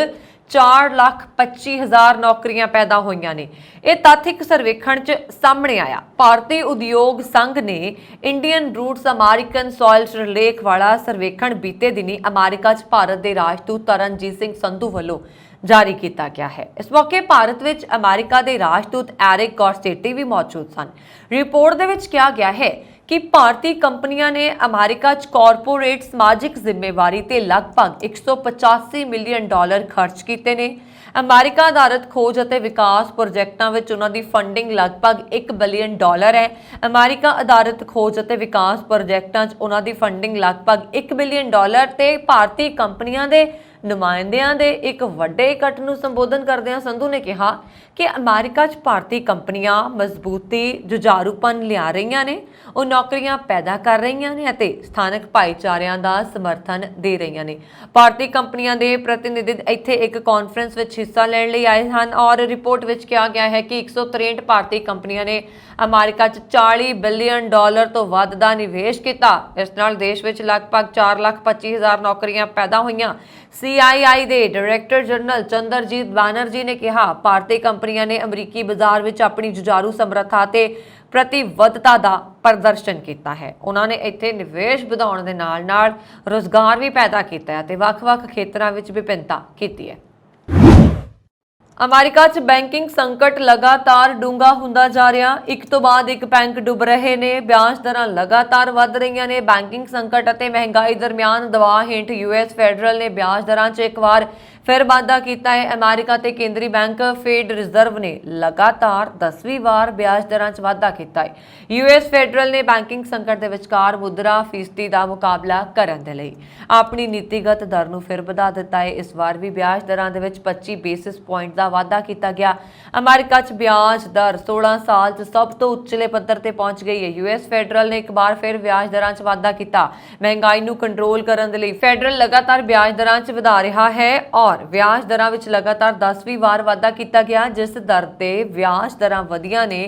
4,25,000 ਨੌਕਰੀਆਂ ਪੈਦਾ ਹੋਈਆਂ ਨੇ। ਇਹ ਤੱਥ ਇੱਕ ਸਰਵੇਖਣ 'ਚ ਸਾਹਮਣੇ ਆਇਆ। ਭਾਰਤੀ ਉਦਯੋਗ ਸੰਘ ਨੇ ਇੰਡੀਅਨ ਰੂਟਸ ਅਮਰੀਕਨ ਸੋਇਲ 'ਚ ਰਿਲੇਖ ਵਾਲਾ ਸਰਵੇਖਣ ਬੀਤੇ ਦਿਨੀ ਅਮਰੀਕਾ 'ਚ ਭਾਰਤ ਦੇ ਰਾਜਦੂਤ ਤਰਨਜੀਤ ਸਿੰਘ ਸੰਧੂ ਵੱਲੋਂ ਜਾਰੀ ਕੀਤਾ ਗਿਆ ਹੈ। ਇਸ ਮੌਕੇ ਭਾਰਤ ਵਿੱਚ ਅਮਰੀਕਾ ਦੇ ਰਾਜਦੂਤ ਐਰਿਕ ਗੌਰਸੇਟੀ ਵੀ ਮੌਜੂਦ ਸਨ। ਰਿਪੋਰਟ ਦੇ ਵਿੱਚ ਕਿਹਾ ਗਿਆ ਹੈ ਕਿ ਭਾਰਤੀ ਕੰਪਨੀਆਂ ਨੇ ਅਮਰੀਕਾ 'ਚ ਕਾਰਪੋਰੇਟ ਸਮਾਜਿਕ ਜ਼ਿੰਮੇਵਾਰੀ ਤੇ ਲਗਭਗ $185 ਮਿਲੀਅਨ ਖਰਚ ਕੀਤੇ ਨੇ। ਅਮਰੀਕਾ ਆਧਾਰਿਤ ਖੋਜ ਅਤੇ ਵਿਕਾਸ ਪ੍ਰੋਜੈਕਟਾਂ ਵਿੱਚ ਉਹਨਾਂ ਦੀ ਫੰਡਿੰਗ ਲਗਭਗ $1 ਬਿਲੀਅਨ ਹੈ। ਅਮਰੀਕਾ ਆਧਾਰਿਤ ਖੋਜ ਅਤੇ ਵਿਕਾਸ ਪ੍ਰੋਜੈਕਟਾਂ 'ਚ ਉਹਨਾਂ ਦੀ ਫੰਡਿੰਗ ਲਗਭਗ $1 ਬਿਲੀਅਨ ਤੇ ਭਾਰਤੀ ਕੰਪਨੀਆਂ ਦੇ ਨੁਮਾਇੰਦਿਆਂ ਦੇ ਇੱਕ ਵੱਡੇ ਇਕੱਠ ਨੂੰ ਸੰਬੋਧਨ ਕਰਦਿਆਂ ਸੰਧੂ ਨੇ ਕਿਹਾ ਕਿ ਅਮਰੀਕਾ 'ਚ ਭਾਰਤੀ ਕੰਪਨੀਆਂ ਮਜ਼ਬੂਤੀ, ਜੁਝਾਰੂਪਨ ਲਿਆ ਰਹੀਆਂ ਨੇ, ਉਹ ਨੌਕਰੀਆਂ ਪੈਦਾ ਕਰ ਰਹੀਆਂ ਨੇ ਅਤੇ ਸਥਾਨਕ ਭਾਈਚਾਰਿਆਂ ਦਾ ਸਮਰਥਨ ਦੇ ਰਹੀਆਂ ਨੇ। ਭਾਰਤੀ ਕੰਪਨੀਆਂ ਦੇ ਪ੍ਰਤੀਨਿਧੀ ਇੱਥੇ ਇੱਕ ਕਾਨਫਰੰਸ ਵਿੱਚ ਵਿੱਚ ਹਿੱਸਾ ਲੈਣ ਲਈ ਆਏ ਹਨ ਔਰ ਰਿਪੋਰਟ ਵਿੱਚ ਕਿਹਾ ਗਿਆ ਹੈ ਕਿ 163 ਭਾਰਤੀ ਕੰਪਨੀਆਂ ਨੇ ਅਮਰੀਕਾ 'ਚ $40 ਬਿਲੀਅਨ ਤੋਂ ਵੱਧ ਦਾ ਨਿਵੇਸ਼ ਕੀਤਾ। ਇਸ ਨਾਲ ਦੇਸ਼ ਵਿੱਚ ਲਗਭਗ 4,25,000 ਨੌਕਰੀਆਂ ਪੈਦਾ ਹੋਈਆਂ। CII ਦੇ ਡਾਇਰੈਕਟਰ ਜਨਰਲ ਚੰਦਰਜੀਤ ਬੈਨਰਜੀ ਨੇ ਕਿਹਾ, ਭਾਰਤੀ ਕੰਪਨੀਆਂ ਨੇ ਅਮਰੀਕੀ ਬਾਜ਼ਾਰ ਵਿੱਚ ਆਪਣੀ ਜੁਝਾਰੂ ਸਮਰੱਥਾ ਤੇ प्रतिबद्धता ਦਾ ਪ੍ਰਦਰਸ਼ਨ ਕੀਤਾ ਹੈ। ਉਹਨਾਂ ਨੇ ਇੱਥੇ ਨਿਵੇਸ਼ ਵਧਾਉਣ ਦੇ ਨਾਲ-ਨਾਲ ਰੋਜ਼ਗਾਰ ਵੀ ਪੈਦਾ ਕੀਤਾ ਹੈ ਤੇ ਵੱਖ-ਵੱਖ ਖੇਤਰਾਂ ਵਿੱਚ ਵਿਭਿੰਨਤਾ ਕੀਤੀ ਹੈ। ਅਮਰੀਕਾ 'ਚ ਬੈਂਕਿੰਗ ਸੰਕਟ ਲਗਾਤਾਰ ਡੂੰਘਾ ਹੁੰਦਾ ਜਾ ਰਿਹਾ। ਇੱਕ ਤੋਂ ਬਾਅਦ ਇੱਕ ਬੈਂਕ ਡੁੱਬ ਰਹੇ ਨੇ। ਵਿਆਜ ਦਰਾਂ ਲਗਾਤਾਰ ਵੱਧ ਰਹੀਆਂ ਨੇ। ਬੈਂਕਿੰਗ ਸੰਕਟ ਅਤੇ ਮਹਿੰਗਾਈ ਦਰਮਿਆਨ ਦਬਾਅ ਹੇਠ US ਫੈਡਰਲ ਨੇ ਵਿਆਜ ਦਰਾਂ 'ਚ ਇੱਕ ਵਾਰ ਫਿਰ ਵਾਧਾ ਕੀਤਾ ਹੈ। ਅਮਰੀਕਾ ਤੇ ਕੇਂਦਰੀ ਬੈਂਕ ਫੈਡ ਰਿਜ਼ਰਵ ਨੇ ਲਗਾਤਾਰ 10ਵੀਂ ਵਾਰ ਵਿਆਜ ਦਰਾਂ 'ਚ ਵਾਧਾ ਕੀਤਾ ਹੈ। US ਫੈਡਰਲ ਨੇ ਬੈਂਕਿੰਗ ਸੰਕਟ ਦੇ ਵਿਚਕਾਰ ਮੁਦਰਾ ਫੀਸਦੀ ਦਾ ਮੁਕਾਬਲਾ ਕਰਨ ਦੇ ਲਈ ਆਪਣੀ ਨੀਤੀਗਤ ਦਰ ਨੂੰ ਫਿਰ ਵਧਾ ਦਿੱਤਾ ਹੈ। ਇਸ ਵਾਰ ਵੀ ਵਿਆਜ ਦਰਾਂ ਦੇ ਵਿੱਚ 25 ਬੇਸਿਸ ਪੁਆਇੰਟ ਦਾ ਵਾਧਾ ਕੀਤਾ ਗਿਆ। ਅਮਰੀਕਾ 'ਚ ਵਿਆਜ ਦਰ 16 ਸਾਲ 'ਚ ਸਭ ਤੋਂ ਉੱਚਲੇ ਪੱਧਰ ਤੇ ਪਹੁੰਚ ਗਈ ਹੈ। US ਫੈਡਰਲ ਨੇ ਇੱਕ ਵਾਰ ਫਿਰ ਵਿਆਜ ਦਰਾਂ 'ਚ ਵਾਧਾ ਕੀਤਾ। ਮਹਿੰਗਾਈ ਨੂੰ ਕੰਟਰੋਲ ਕਰਨ ਦੇ ਲਈ ਫੈਡਰਲ ਲਗਾਤਾਰ ਵਿਆਜ ਦਰਾਂ 'ਚ ਵਧਾ ਰਿਹਾ ਹੈ ਔਰ ਵਿਆਜ ਦਰਾਂ ਵਿੱਚ ਲਗਾਤਾਰ 10ਵੀਂ ਵਾਰ ਵਾਧਾ ਕੀਤਾ ਗਿਆ। ਜਿਸ ਦਰ ਤੇ ਵਿਆਜ ਦਰਾਂ ਵਧੀਆਂ ਨੇ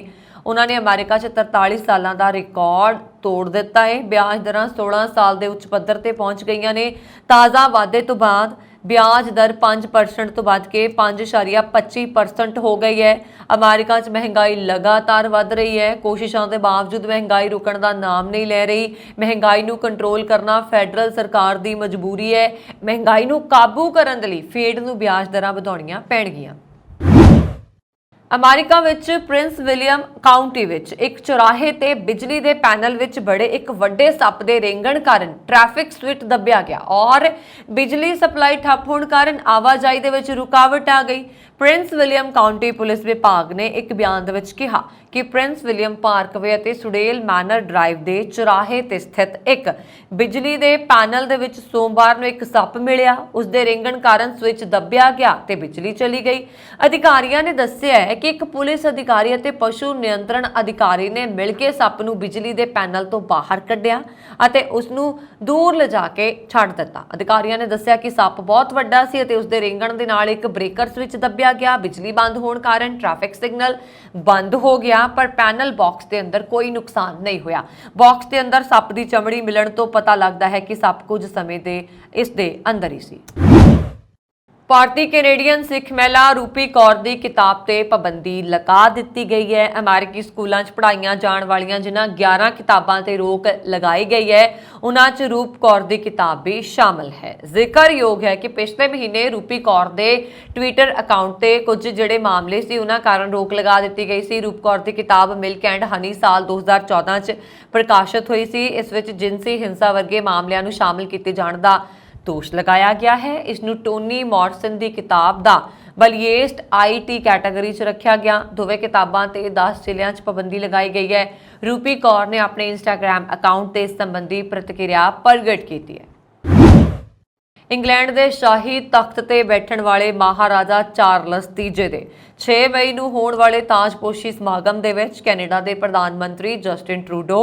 ਉਹਨਾਂ ਨੇ ਅਮਰੀਕਾ 'ਚ 43 ਸਾਲਾਂ ਦਾ ਰਿਕਾਰਡ ਤੋੜ ਦਿੱਤਾ ਹੈ। ਵਿਆਜ ਦਰਾਂ 16 ਸਾਲ ਦੇ ਉੱਚ ਪੱਧਰ ਤੇ ਪਹੁੰਚ ਗਈਆਂ ਨੇ। ਤਾਜ਼ਾ ਵਾਧੇ ਤੋਂ ਬਾਅਦ ਵਿਆਜ ਦਰ 5% ਤੋਂ ਵੱਧ ਕੇ 5.25% ਹੋ ਗਈ ਹੈ। ਅਮਰੀਕਾ 'ਚ ਮਹਿੰਗਾਈ ਲਗਾਤਾਰ ਵੱਧ ਰਹੀ ਹੈ। ਕੋਸ਼ਿਸ਼ਾਂ ਦੇ ਬਾਵਜੂਦ ਮਹਿੰਗਾਈ ਰੁਕਣ ਦਾ ਨਾਮ ਨਹੀਂ ਲੈ ਰਹੀ। ਮਹਿੰਗਾਈ ਨੂੰ ਕੰਟਰੋਲ ਕਰਨਾ ਫੈਡਰਲ ਸਰਕਾਰ ਦੀ ਮਜਬੂਰੀ ਹੈ। ਮਹਿੰਗਾਈ ਨੂੰ ਕਾਬੂ ਕਰਨ ਦੇ ਲਈ ਫੈਡ ਨੂੰ ਵਿਆਜ ਦਰਾਂ ਵਧਾਉਣੀਆਂ ਪੈਣਗੀਆਂ। ਅਮਰੀਕਾ ਵਿੱਚ ਪ੍ਰਿੰਸ ਵਿਲੀਅਮ ਕਾਉਂਟੀ ਵਿੱਚ ਇੱਕ ਚੌਰਾਹੇ ਤੇ ਬਿਜਲੀ ਦੇ ਪੈਨਲ ਵਿੱਚ ਬੜੇ ਇੱਕ ਵੱਡੇ ਸੱਪ ਦੇ ਰੇਂਗਣ ਕਾਰਨ ਟ੍ਰੈਫਿਕ ਸਵਿਚ ਦੱਬਿਆ ਗਿਆ ਔਰ ਬਿਜਲੀ ਸਪਲਾਈ ਠੱਪ ਹੋਣ ਕਾਰਨ ਆਵਾਜਾਈ ਦੇ ਵਿੱਚ ਰੁਕਾਵਟ ਆ ਗਈ। ਪ੍ਰਿੰਸ ਵਿਲੀਅਮ ਕਾਉਂਟੀ ਪੁਲਿਸ ਵਿਭਾਗ ਨੇ ਇੱਕ ਬਿਆਨ ਦੇ ਵਿੱਚ ਕਿਹਾ ਕਿ ਪ੍ਰਿੰਸ ਵਿਲੀਅਮ ਪਾਰਕਵੇ ਅਤੇ ਸੁਡੇਲ ਮੈਨਰ ਡਰਾਈਵ ਦੇ ਚੌਰਾਹੇ ਤੇ ਸਥਿਤ ਇੱਕ ਬਿਜਲੀ ਦੇ ਪੈਨਲ ਦੇ ਵਿੱਚ ਸੋਮਵਾਰ ਨੂੰ ਇੱਕ ਸੱਪ ਮਿਲਿਆ। ਉਸ ਦੇ ਰੇਂਗਣ ਕਾਰਨ ਸਵਿਚ ਦੱਬਿਆ ਗਿਆ ਤੇ ਬਿਜਲੀ ਚਲੀ ਗਈ। ਅਧਿਕਾਰੀਆਂ ਨੇ ਦੱਸਿਆ ਹੈ ਕਿ ਇੱਕ ਪੁਲਿਸ ਅਧਿਕਾਰੀ ਅਤੇ ਪਸ਼ੂ ਨਿਯੰਤਰਣ ਅਧਿਕਾਰੀ ਨੇ ਮਿਲ ਕੇ ਸੱਪ ਨੂੰ ਬਿਜਲੀ ਦੇ ਪੈਨਲ ਤੋਂ ਬਾਹਰ ਕੱਢਿਆ ਅਤੇ ਉਸ ਨੂੰ ਦੂਰ ਲਿਜਾ ਕੇ ਛੱਡ ਦਿੱਤਾ। ਅਧਿਕਾਰੀਆਂ ਨੇ ਦੱਸਿਆ ਕਿ ਸੱਪ ਬਹੁਤ ਵੱਡਾ ਸੀ ਅਤੇ ਉਸ ਦੇ ਰੇਂਗਣ ਦੇ ਨਾਲ ਇੱਕ ਬ੍ਰੇਕਰ ਸਵਿਚ ਦੱਬਿਆ ਗਿਆ। ਬਿਜਲੀ ਬੰਦ ਹੋਣ ਕਾਰਨ ਟ੍ਰੈਫਿਕ ਸਿਗਨਲ ਬੰਦ ਹੋ ਗਿਆ ਪਰ ਪੈਨਲ ਬਾਕਸ ਦੇ ਅੰਦਰ ਕੋਈ ਨੁਕਸਾਨ ਨਹੀਂ ਹੋਇਆ। ਬਾਕਸ ਦੇ ਅੰਦਰ ਸੱਪ ਦੀ ਚਮੜੀ ਮਿਲਣ ਤੋਂ ਪਤਾ ਲੱਗਦਾ ਹੈ ਕਿ ਸੱਪ ਕੁਝ ਸਮੇਂ ਦੇ ਇਸ ਦੇ ਅੰਦਰ ਹੀ ਸੀ। ਭਾਰਤੀ ਕੈਨੇਡੀਅਨ ਸਿੱਖ ਮਹਿਲਾ ਰੂਪੀ ਕੌਰ ਦੀ ਕਿਤਾਬ ਤੇ ਪਾਬੰਦੀ ਲਗਾ ਦਿੱਤੀ ਗਈ ਹੈ। ਅਮਰੀਕੀ ਸਕੂਲਾਂ 'ਚ ਪੜ੍ਹਾਈਆਂ ਜਾਣ ਵਾਲੀਆਂ ਜਿਨ੍ਹਾਂ 11 ਕਿਤਾਬਾਂ ਤੇ ਰੋਕ ਲਗਾਈ ਗਈ ਹੈ ਉਹਨਾਂ 'ਚ ਰੂਪ ਕੌਰ ਦੀ ਕਿਤਾਬ ਵੀ ਸ਼ਾਮਲ ਹੈ। ਜ਼ਿਕਰਯੋਗ ਹੈ ਕਿ ਪਿਛਲੇ ਮਹੀਨੇ ਰੂਪੀ ਕੌਰ ਦੇ ਟਵਿੱਟਰ ਅਕਾਊਂਟ ਤੇ ਕੁਝ ਜਿਹੜੇ ਮਾਮਲੇ ਸੀ ਉਹਨਾਂ ਕਾਰਨ ਰੋਕ ਲਗਾ ਦਿੱਤੀ ਗਈ ਸੀ। ਰੂਪ ਕੌਰ ਦੀ ਕਿਤਾਬ ਮਿਲਕ ਐਂਡ ਹਨੀ ਸਾਲ 2014 'ਚ ਪ੍ਰਕਾਸ਼ਿਤ ਹੋਈ ਸੀ। ਇਸ ਵਿੱਚ ਜਿਨਸੀ ਹਿੰਸਾ ਵਰਗੇ ਮਾਮਲਿਆਂ ਨੂੰ ਸ਼ਾਮਲ ਕੀਤੇ ਜਾਣ ਦਾ ਦੋਸ਼ ਲਗਾਇਆ ਗਿਆ ਹੈ। ਇਸ ਨੂੰ ਟੋਨੀ ਮੌਰਸਨ ਦੀ ਕਿਤਾਬ ਦਾ ਬਲੀਏਸਟ IT ਕੈਟਾਗਰੀ 'ਚ ਰੱਖਿਆ ਗਿਆ। ਦੋਵੇਂ ਕਿਤਾਬਾਂ ਤੇ 10 ਜ਼ਿਲ੍ਹਿਆਂ 'ਚ ਪਾਬੰਦੀ ਲਗਾਈ ਗਈ ਹੈ। ਰੂਪੀ ਕੌਰ ਨੇ ਆਪਣੇ ਇੰਸਟਾਗ੍ਰਾਮ ਅਕਾਊਂਟ ਤੇ ਇਸ ਸੰਬੰਧੀ ਪ੍ਰਤੀਕਿਰਿਆ ਪ੍ਰਗਟ ਕੀਤੀ ਹੈ। ਇੰਗਲੈਂਡ ਦੇ ਸ਼ਾਹੀ ਤਖਤ ਤੇ ਬੈਠਣ ਵਾਲੇ ਮਹਾਰਾਜਾ ਚਾਰਲਸ ਤੀਜੇ ਦੇ 6 ਮਈ ਨੂੰ ਹੋਣ ਵਾਲੇ ਤਾਜਪੋਸ਼ੀ ਸਮਾਗਮ ਦੇ ਵਿੱਚ ਕੈਨੇਡਾ ਦੇ ਪ੍ਰਧਾਨ ਮੰਤਰੀ ਜਸਟਿਨ ਟਰੂਡੋ,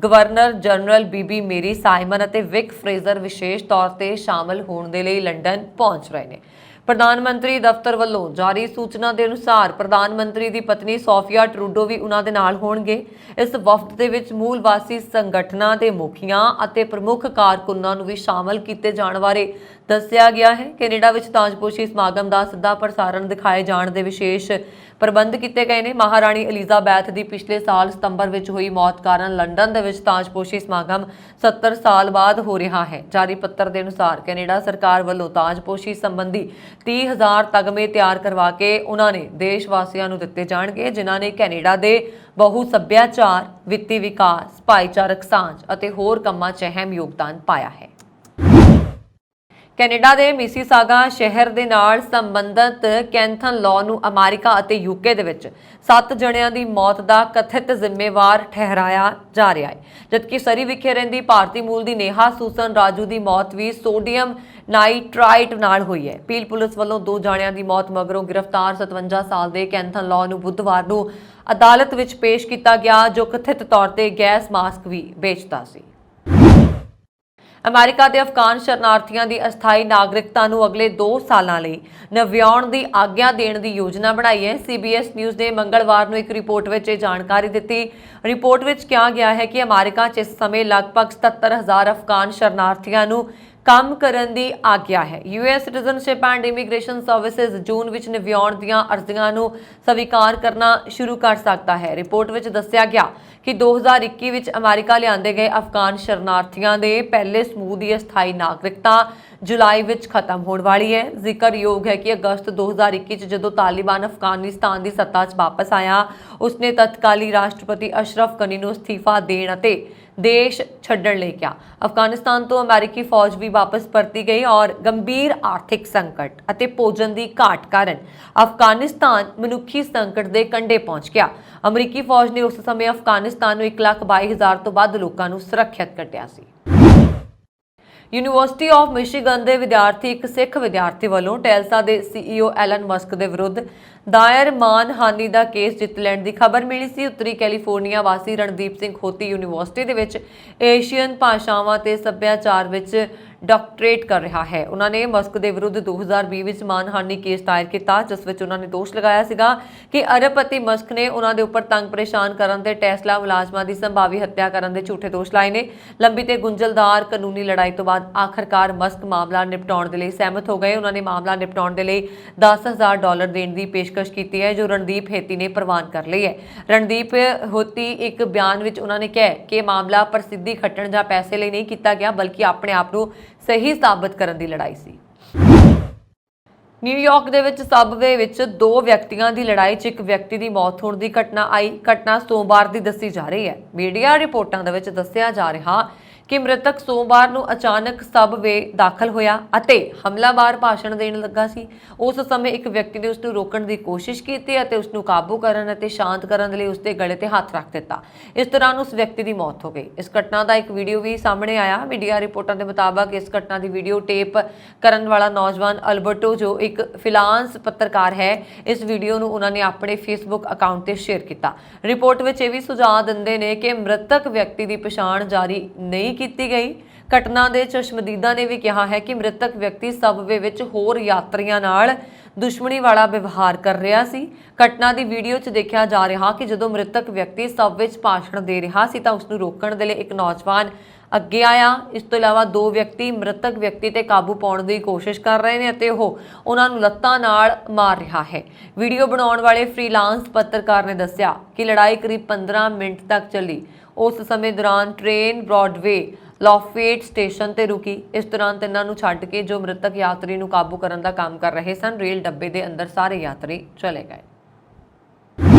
ਗਵਰਨਰ ਜਨਰਲ ਬੀਬੀ ਮੇਰੀ ਸਾਈਮਨ ਅਤੇ ਵਿਕ ਫਰੇਜ਼ਰ ਵਿਸ਼ੇਸ਼ ਤੌਰ ਤੇ ਸ਼ਾਮਲ ਹੋਣ ਦੇ ਲਈ ਲੰਡਨ ਪਹੁੰਚ ਰਹੇ ਨੇ। ਪ੍ਰਧਾਨ ਮੰਤਰੀ ਦਫ਼ਤਰ ਵੱਲੋਂ ਜਾਰੀ ਸੂਚਨਾ ਦੇ ਅਨੁਸਾਰ ਪ੍ਰਧਾਨ ਮੰਤਰੀ ਦੀ ਪਤਨੀ ਸੋਫੀਆ ਟਰੂਡੋ ਵੀ ਉਹਨਾਂ ਦੇ ਨਾਲ ਹੋਣਗੇ। ਇਸ ਵਫਦ ਦੇ ਵਿੱਚ ਮੂਲ ਵਾਸੀ ਸੰਗਠਨਾਂ ਦੇ ਮੁਖੀਆਂ ਅਤੇ ਪ੍ਰਮੁੱਖ ਕਾਰਕੁਨਾਂ ਨੂੰ ਵੀ ਸ਼ਾਮਲ ਕੀਤੇ ਜਾਣ ਬਾਰੇ ਦੱਸਿਆ ਗਿਆ ਹੈ। ਕੈਨੇਡਾ ਵਿੱਚ ਤਾਜਪੋਸ਼ੀ ਸਮਾਗਮ ਦਾ ਸਿੱਧਾ ਪ੍ਰਸਾਰਣ ਦਿਖਾਏ ਜਾਣ ਦੇ ਵਿਸ਼ੇਸ਼ ਪ੍ਰਬੰਧ ਕੀਤੇ ਗਏ ਨੇ। ਮਹਾਰਾਣੀ ਐਲਿਜ਼ਾਬੈਥ ਦੀ ਪਿਛਲੇ ਸਾਲ ਸਤੰਬਰ ਵਿੱਚ ਹੋਈ ਮੌਤ ਕਾਰਨ ਲੰਡਨ ਦੇ ਵਿੱਚ ਤਾਜਪੋਸ਼ੀ ਸਮਾਗਮ 70 ਸਾਲ ਬਾਅਦ ਹੋ ਰਿਹਾ ਹੈ। ਜਾਰੀ ਪੱਤਰ ਦੇ ਅਨੁਸਾਰ ਕੈਨੇਡਾ ਸਰਕਾਰ ਵੱਲੋਂ ਤਾਜਪੋਸ਼ੀ ਸੰਬੰਧੀ 30,000 ਤਗਮੇ ਤਿਆਰ ਕਰਵਾ ਕੇ ਉਹਨਾਂ ਨੇ ਦੇਸ਼ ਵਾਸੀਆਂ ਨੂੰ ਦਿੱਤੇ ਜਾਣਗੇ ਜਿਨ੍ਹਾਂ ਨੇ ਕੈਨੇਡਾ ਦੇ ਬਹੁ ਸੱਭਿਆਚਾਰ, ਵਿੱਤੀ ਵਿਕਾਸ, ਭਾਈਚਾਰਕ ਸਾਂਝ ਅਤੇ ਹੋਰ ਕੰਮਾਂ 'ਚ ਅਹਿਮ ਯੋਗਦਾਨ ਪਾਇਆ ਹੈ। ਕੈਨੇਡਾ ਦੇ ਮਿਸੀਸਾਗਾ ਸ਼ਹਿਰ ਦੇ ਨਾਲ ਸੰਬੰਧਿਤ ਕੈਂਥਨ ਲਾਅ ਨੂੰ ਅਮਰੀਕਾ ਅਤੇ UK ਦੇ ਵਿੱਚ 7 ਜਣਿਆਂ ਦੀ ਮੌਤ ਦਾ ਕਥਿਤ ਜ਼ਿੰਮੇਵਾਰ ਠਹਿਰਾਇਆ ਜਾ ਰਿਹਾ ਹੈ, ਜਦਕਿ ਸਰੀ ਵਿਖੇ ਰਹਿੰਦੀ ਭਾਰਤੀ ਮੂਲ ਦੀ ਨੇਹਾ ਸੂਸਨ ਰਾਜੂ ਦੀ ਮੌਤ ਵੀ ਸੋਡੀਅਮ ਨਾਈਟ੍ਰਾਈਟ ਨਾਲ ਹੋਈ ਹੈ। ਪੀਲ ਪੁਲਿਸ ਵੱਲੋਂ 2 ਜਣਿਆਂ ਦੀ ਮੌਤ ਮਗਰੋਂ ਗ੍ਰਿਫਤਾਰ 57 ਸਾਲ ਦੇ ਕੈਂਥਨ ਲਾਅ ਨੂੰ ਬੁੱਧਵਾਰ ਨੂੰ ਅਦਾਲਤ ਵਿੱਚ ਪੇਸ਼ ਕੀਤਾ ਗਿਆ ਜੋ ਕਥਿਤ ਤੌਰ ਤੇ ਗੈਸ ਮਾਸਕ ਵੀ ਵੇਚਦਾ ਸੀ। ਅਮਰੀਕਾ ਦੇ ਅਫਗਾਨ ਸ਼ਰਨਾਰਥੀਆਂ ਦੀ ਅਸਥਾਈ ਨਾਗਰਿਕਤਾ ਨੂੰ ਅਗਲੇ 2 ਸਾਲਾਂ ਲਈ ਨਵਿਆਉਣ ਦੀ ਆਗਿਆ ਦੇਣ ਦੀ ਯੋਜਨਾ ਬਣਾਈ ਹੈ। CBS ਨਿਊਜ਼ ਨੇ ਮੰਗਲਵਾਰ ਨੂੰ ਇੱਕ ਰਿਪੋਰਟ ਵਿੱਚ ਇਹ ਜਾਣਕਾਰੀ ਦਿੱਤੀ। ਰਿਪੋਰਟ ਵਿੱਚ ਕਿਹਾ ਗਿਆ ਹੈ ਕਿ ਅਮਰੀਕਾ 'ਚ ਇਸ ਸਮੇਂ ਲਗਭਗ 77,000 ਅਫਗਾਨ ਸ਼ਰਨਾਰਥੀਆਂ ਨੂੰ ਕੰਮ ਕਰਨ ਦੀ ਆਗਿਆ ਹੈ। US citizenship and immigration services ਜੂਨ ਵਿੱਚ ਨਵਿਆਉਣ ਦੀਆਂ ਅਰਜ਼ੀਆਂ ਨੂੰ ਸਵੀਕਾਰ ਕਰਨਾ ਸ਼ੁਰੂ ਕਰ ਸਕਦਾ ਹੈ। ਰਿਪੋਰਟ ਵਿੱਚ ਦੱਸਿਆ ਗਿਆ ਕਿ 2021 ਵਿੱਚ ਅਮਰੀਕਾ ਲਿਆਂਦੇ ਗਏ ਅਫਗਾਨ ਸ਼ਰਨਾਰਥੀਆਂ ਦੇ ਪਹਿਲੇ ਸਮੂਹ ਦੀ ਅਸਥਾਈ ਨਾਗਰਿਕਤਾ ਜੁਲਾਈ ਵਿੱਚ ਖਤਮ ਹੋਣ ਵਾਲੀ ਹੈ। ਜ਼ਿਕਰਯੋਗ ਹੈ ਕਿ ਅਗਸਤ 2021 ਚ ਜਦੋਂ ਤਾਲਿਬਾਨ ਅਫਗਾਨਿਸਤਾਨ ਦੀ ਸੱਤਾ 'ਚ ਵਾਪਸ ਆਇਆ, ਉਸਨੇ ਤਤਕਾਲੀ ਰਾਸ਼ਟਰਪਤੀ ਅਸ਼ਰਫ ਗਨੀ ਨੂੰ ਅਸਤੀਫਾ ਦੇਣ ਅਤੇ ਦੇਸ਼ ਛੱਡਣ ਲਈ ਕਿਹਾ। ਅਫਗਾਨਿਸਤਾਨ ਤੋਂ ਅਮਰੀਕੀ ਫੌਜ ਵੀ ਵਾਪਸ ਪਰਤੀ ਗਈ ਔਰ ਗੰਭੀਰ ਆਰਥਿਕ ਸੰਕਟ ਅਤੇ ਭੋਜਨ ਦੀ ਘਾਟ ਕਾਰਨ ਅਫਗਾਨਿਸਤਾਨ ਮਨੁੱਖੀ ਸੰਕਟ ਦੇ ਕੰਢੇ ਪਹੁੰਚ ਗਿਆ। ਅਮਰੀਕੀ ਫੌਜ ਨੇ ਉਸ ਸਮੇਂ ਅਫਗਾਨਿਸਤਾਨ ਨੂੰ 1,22,000 ਤੋਂ ਵੱਧ ਲੋਕਾਂ ਨੂੰ ਸੁਰੱਖਿਅਤ ਕੱਢਿਆ ਸੀ। ਯੂਨੀਵਰਸਿਟੀ ਆਫ ਮਿਸ਼ੀਗਨ ਦੇ ਵਿਦਿਆਰਥੀ ਇੱਕ ਸਿੱਖ ਵਿਦਿਆਰਥੀ ਵੱਲੋਂ ਟੈਸਲਾ ਦੇ CEO ਐਲਨ ਮਸਕ ਦੇ ਵਿਰੁੱਧ ਦਾਇਰ ਮਾਨਹਾਨੀ ਦਾ ਕੇਸ ਜਿੱਤ ਲੈਣ ਦੀ ਖਬਰ ਮਿਲੀ ਸੀ। ਉੱਤਰੀ ਕੈਲੀਫੋਰਨੀਆ ਵਾਸੀ ਰਣਦੀਪ ਸਿੰਘ ਖੋਤੀ ਯੂਨੀਵਰਸਿਟੀ ਦੇ ਵਿੱਚ ਏਸ਼ੀਅਨ ਭਾਸ਼ਾਵਾਂ ਤੇ ਸੱਭਿਆਚਾਰ ਵਿੱਚ ਡਾਕਟਰੇਟ ਕਰ ਰਿਹਾ ਹੈ। ਉਹਨਾਂ ਨੇ ਮਸਕ ਦੇ ਵਿਰੁੱਧ 2020 ਵਿੱਚ ਮਾਨਹਾਨੀ ਕੇਸ ਦਾਇਰ ਕੀਤਾ, ਜਿਸ ਵਿੱਚ ਉਹਨਾਂ ਨੇ ਦੋਸ਼ ਲਗਾਇਆ ਸੀਗਾ ਕਿ ਅਰਬਪਤੀ ਮਸਕ ਨੇ ਉਹਨਾਂ ਦੇ ਉੱਪਰ ਤੰਗ ਪਰੇਸ਼ਾਨ ਕਰਨ ਤੇ ਟੈਸਲਾ ਮੁਲਾਜ਼ਮਾਂ ਦੀ ਸੰਭਾਵੀ ਹੱਤਿਆ ਕਰਨ ਦੇ ਝੂਠੇ ਦੋਸ਼ ਲਾਏ ਨੇ। ਲੰਬੀ ਤੇ ਗੁੰਝਲਦਾਰ ਕਾਨੂੰਨੀ ਲੜਾਈ ਤੋਂ ਬਾਅਦ ਆਖਰਕਾਰ ਮਸਕ ਮਾਮਲਾ ਨਿਪਟਾਉਣ ਦੇ ਲਈ ਸਹਿਮਤ ਹੋ ਗਏ। ਉਹਨਾਂ ਨੇ ਮਾਮਲਾ ਨਿਪਟਾਉਣ ਦੇ ਲਈ $10,000 ਦੇਣ ਦੀ ਪੇਸ਼ਕਸ਼ ਕੀਤੀ ਹੈ, ਜੋ ਰਣਦੀਪ ਹੇਤੀ ਨੇ ਪ੍ਰਵਾਨ ਕਰ ਲਈ ਹੈ। ਰਣਦੀਪ ਹੋਤੀ ਇੱਕ ਬਿਆਨ ਵਿੱਚ ਉਹਨਾਂ ਨੇ ਕਿਹਾ ਕਿ ਮਾਮਲਾ ਪ੍ਰਸਿੱਧੀ ਖੱਟਣ ਜਾਂ ਪੈਸੇ ਲਈ ਨਹੀਂ ਕੀਤਾ ਗਿਆ, ਬਲਕਿ ਆਪਣੇ ਆਪ ਨੂੰ ਸਹੀ ਸਾਬਤ ਕਰਨ ਦੀ ਲੜਾਈ ਸੀ। ਨਿਊਯਾਰਕ ਦੇ ਵਿੱਚ ਸਬਵੇ ਵਿੱਚ 2 ਵਿਅਕਤੀਆਂ ਦੀ ਲੜਾਈ 'ਚ ਇੱਕ ਵਿਅਕਤੀ ਦੀ ਮੌਤ ਹੋਣ ਦੀ ਘਟਨਾ ਸੋਮਵਾਰ ਦੀ ਦੱਸੀ ਜਾ ਰਹੀ ਹੈ। ਮੀਡੀਆ ਰਿਪੋਰਟਾਂ ਦੇ ਵਿੱਚ ਦੱਸਿਆ ਜਾ ਰਿਹਾ ਕਿ ਮ੍ਰਿਤਕ ਸੋਮਵਾਰ ਨੂੰ ਅਚਾਨਕ ਸਬਵੇ ਦਾਖਲ ਹੋਇਆ ਅਤੇ ਹਮਲਾਵਰ ਭਾਸ਼ਣ ਦੇਣ ਲੱਗਾ ਸੀ। ਉਸ ਸਮੇਂ ਇੱਕ ਵਿਅਕਤੀ ਨੇ ਉਸ ਨੂੰ ਰੋਕਣ ਦੀ ਕੋਸ਼ਿਸ਼ ਕੀਤੀ ਅਤੇ ਉਸ ਨੂੰ ਕਾਬੂ ਕਰਨ ਅਤੇ ਸ਼ਾਂਤ ਕਰਨ ਦੇ ਲਈ ਉਸ ਦੇ ਗਲੇ ਤੇ ਹੱਥ ਰੱਖ ਦਿੱਤਾ। ਇਸ ਦੌਰਾਨ ਉਸ ਵਿਅਕਤੀ ਦੀ ਮੌਤ ਹੋ ਗਈ। ਇਸ ਘਟਨਾ ਦਾ ਇੱਕ ਵੀਡੀਓ ਵੀ ਸਾਹਮਣੇ ਆਇਆ। ਮੀਡੀਆ ਰਿਪੋਰਟਾਂ ਦੇ ਮੁਤਾਬਕ ਇਸ ਘਟਨਾ ਦੀ ਵੀਡੀਓ ਟੇਪ ਕਰਨ ਵਾਲਾ ਨੌਜਵਾਨ ਅਲਬਰਟੋ, ਜੋ ਇੱਕ ਫ੍ਰੀਲਾਂਸ ਪੱਤਰਕਾਰ ਹੈ, ਇਸ ਵੀਡੀਓ ਨੂੰ ਉਹਨਾਂ ਨੇ ਆਪਣੇ ਫੇਸਬੁੱਕ ਅਕਾਊਂਟ ਤੇ ਸ਼ੇਅਰ ਕੀਤਾ। ਰਿਪੋਰਟ ਵਿੱਚ ਇਹ ਵੀ ਸੁਝਾਅ ਦਿੰਦੇ ਨੇ ਕਿ ਮ੍ਰਿਤਕ ਵਿਅਕਤੀ ਦੀ ਪਛਾਣ ਜਾਰੀ ਨਹੀਂ ਕੀਤੀ ਗਈ। ਘਟਨਾ ਦੇ ਚਸ਼ਮਦੀਦਾਂ ਨੇ ਵੀ ਕਿਹਾ ਹੈ ਕਿ ਮ੍ਰਿਤਕ ਵਿਅਕਤੀ ਸਬਵੇ ਵਿੱਚ ਹੋਰ ਯਾਤਰੀਆਂ ਨਾਲ ਦੁਸ਼ਮਣੀ ਵਾਲਾ ਵਿਵਹਾਰ ਕਰ ਰਿਹਾ ਸੀ। ਘਟਨਾ ਦੀ ਵੀਡੀਓ 'ਚ ਦੇਖਿਆ ਜਾ ਰਿਹਾ ਕਿ ਜਦੋਂ ਮ੍ਰਿਤਕ ਵਿਅਕਤੀ ਸਬਵੇ 'ਚ ਭਾਸ਼ਣ ਦੇ ਰਿਹਾ ਸੀ ਤਾਂ ਉਸ ਨੂੰ ਰੋਕਣ ਦੇ ਲਈ ਇੱਕ ਨੌਜਵਾਨ ਅੱਗੇ ਆਇਆ। ਇਸ ਤੋਂ ਇਲਾਵਾ 2 ਵਿਅਕਤੀ ਮ੍ਰਿਤਕ ਵਿਅਕਤੀ ਤੇ ਕਾਬੂ ਪਾਉਣ ਦੀ ਕੋਸ਼ਿਸ਼ ਕਰ ਰਹੇ ਨੇ ਅਤੇ ਉਹ ਉਹਨਾਂ ਨੂੰ ਲੱਤਾਂ ਨਾਲ ਮਾਰ ਰਿਹਾ ਹੈ। ਵੀਡੀਓ ਬਣਾਉਣ ਵਾਲੇ ਫ੍ਰੀਲਾਂਸ ਪੱਤਰਕਾਰ ਨੇ ਦੱਸਿਆ ਕਿ ਲੜਾਈ ਕਰੀਬ 15 ਮਿੰਟ ਤੱਕ ਚੱਲੀ। ਉਸ ਸਮੇਂ ਦੌਰਾਨ ਟ੍ਰੇਨ ਬ੍ਰੌਡਵੇ ਲਾਫੇਟ ਸਟੇਸ਼ਨ ਤੇ ਰੁਕੀ। ਇਸ ਦੌਰਾਨ ਤਿੰਨਾਂ ਨੂੰ ਛੱਡ ਕੇ ਜੋ ਮ੍ਰਿਤਕ ਯਾਤਰੀ ਨੂੰ ਕਾਬੂ ਕਰਨ ਦਾ ਕੰਮ ਕਰ ਰਹੇ ਸਨ, ਰੇਲ ਡੱਬੇ ਦੇ ਅੰਦਰ ਸਾਰੇ ਯਾਤਰੀ ਚਲੇ ਗਏ।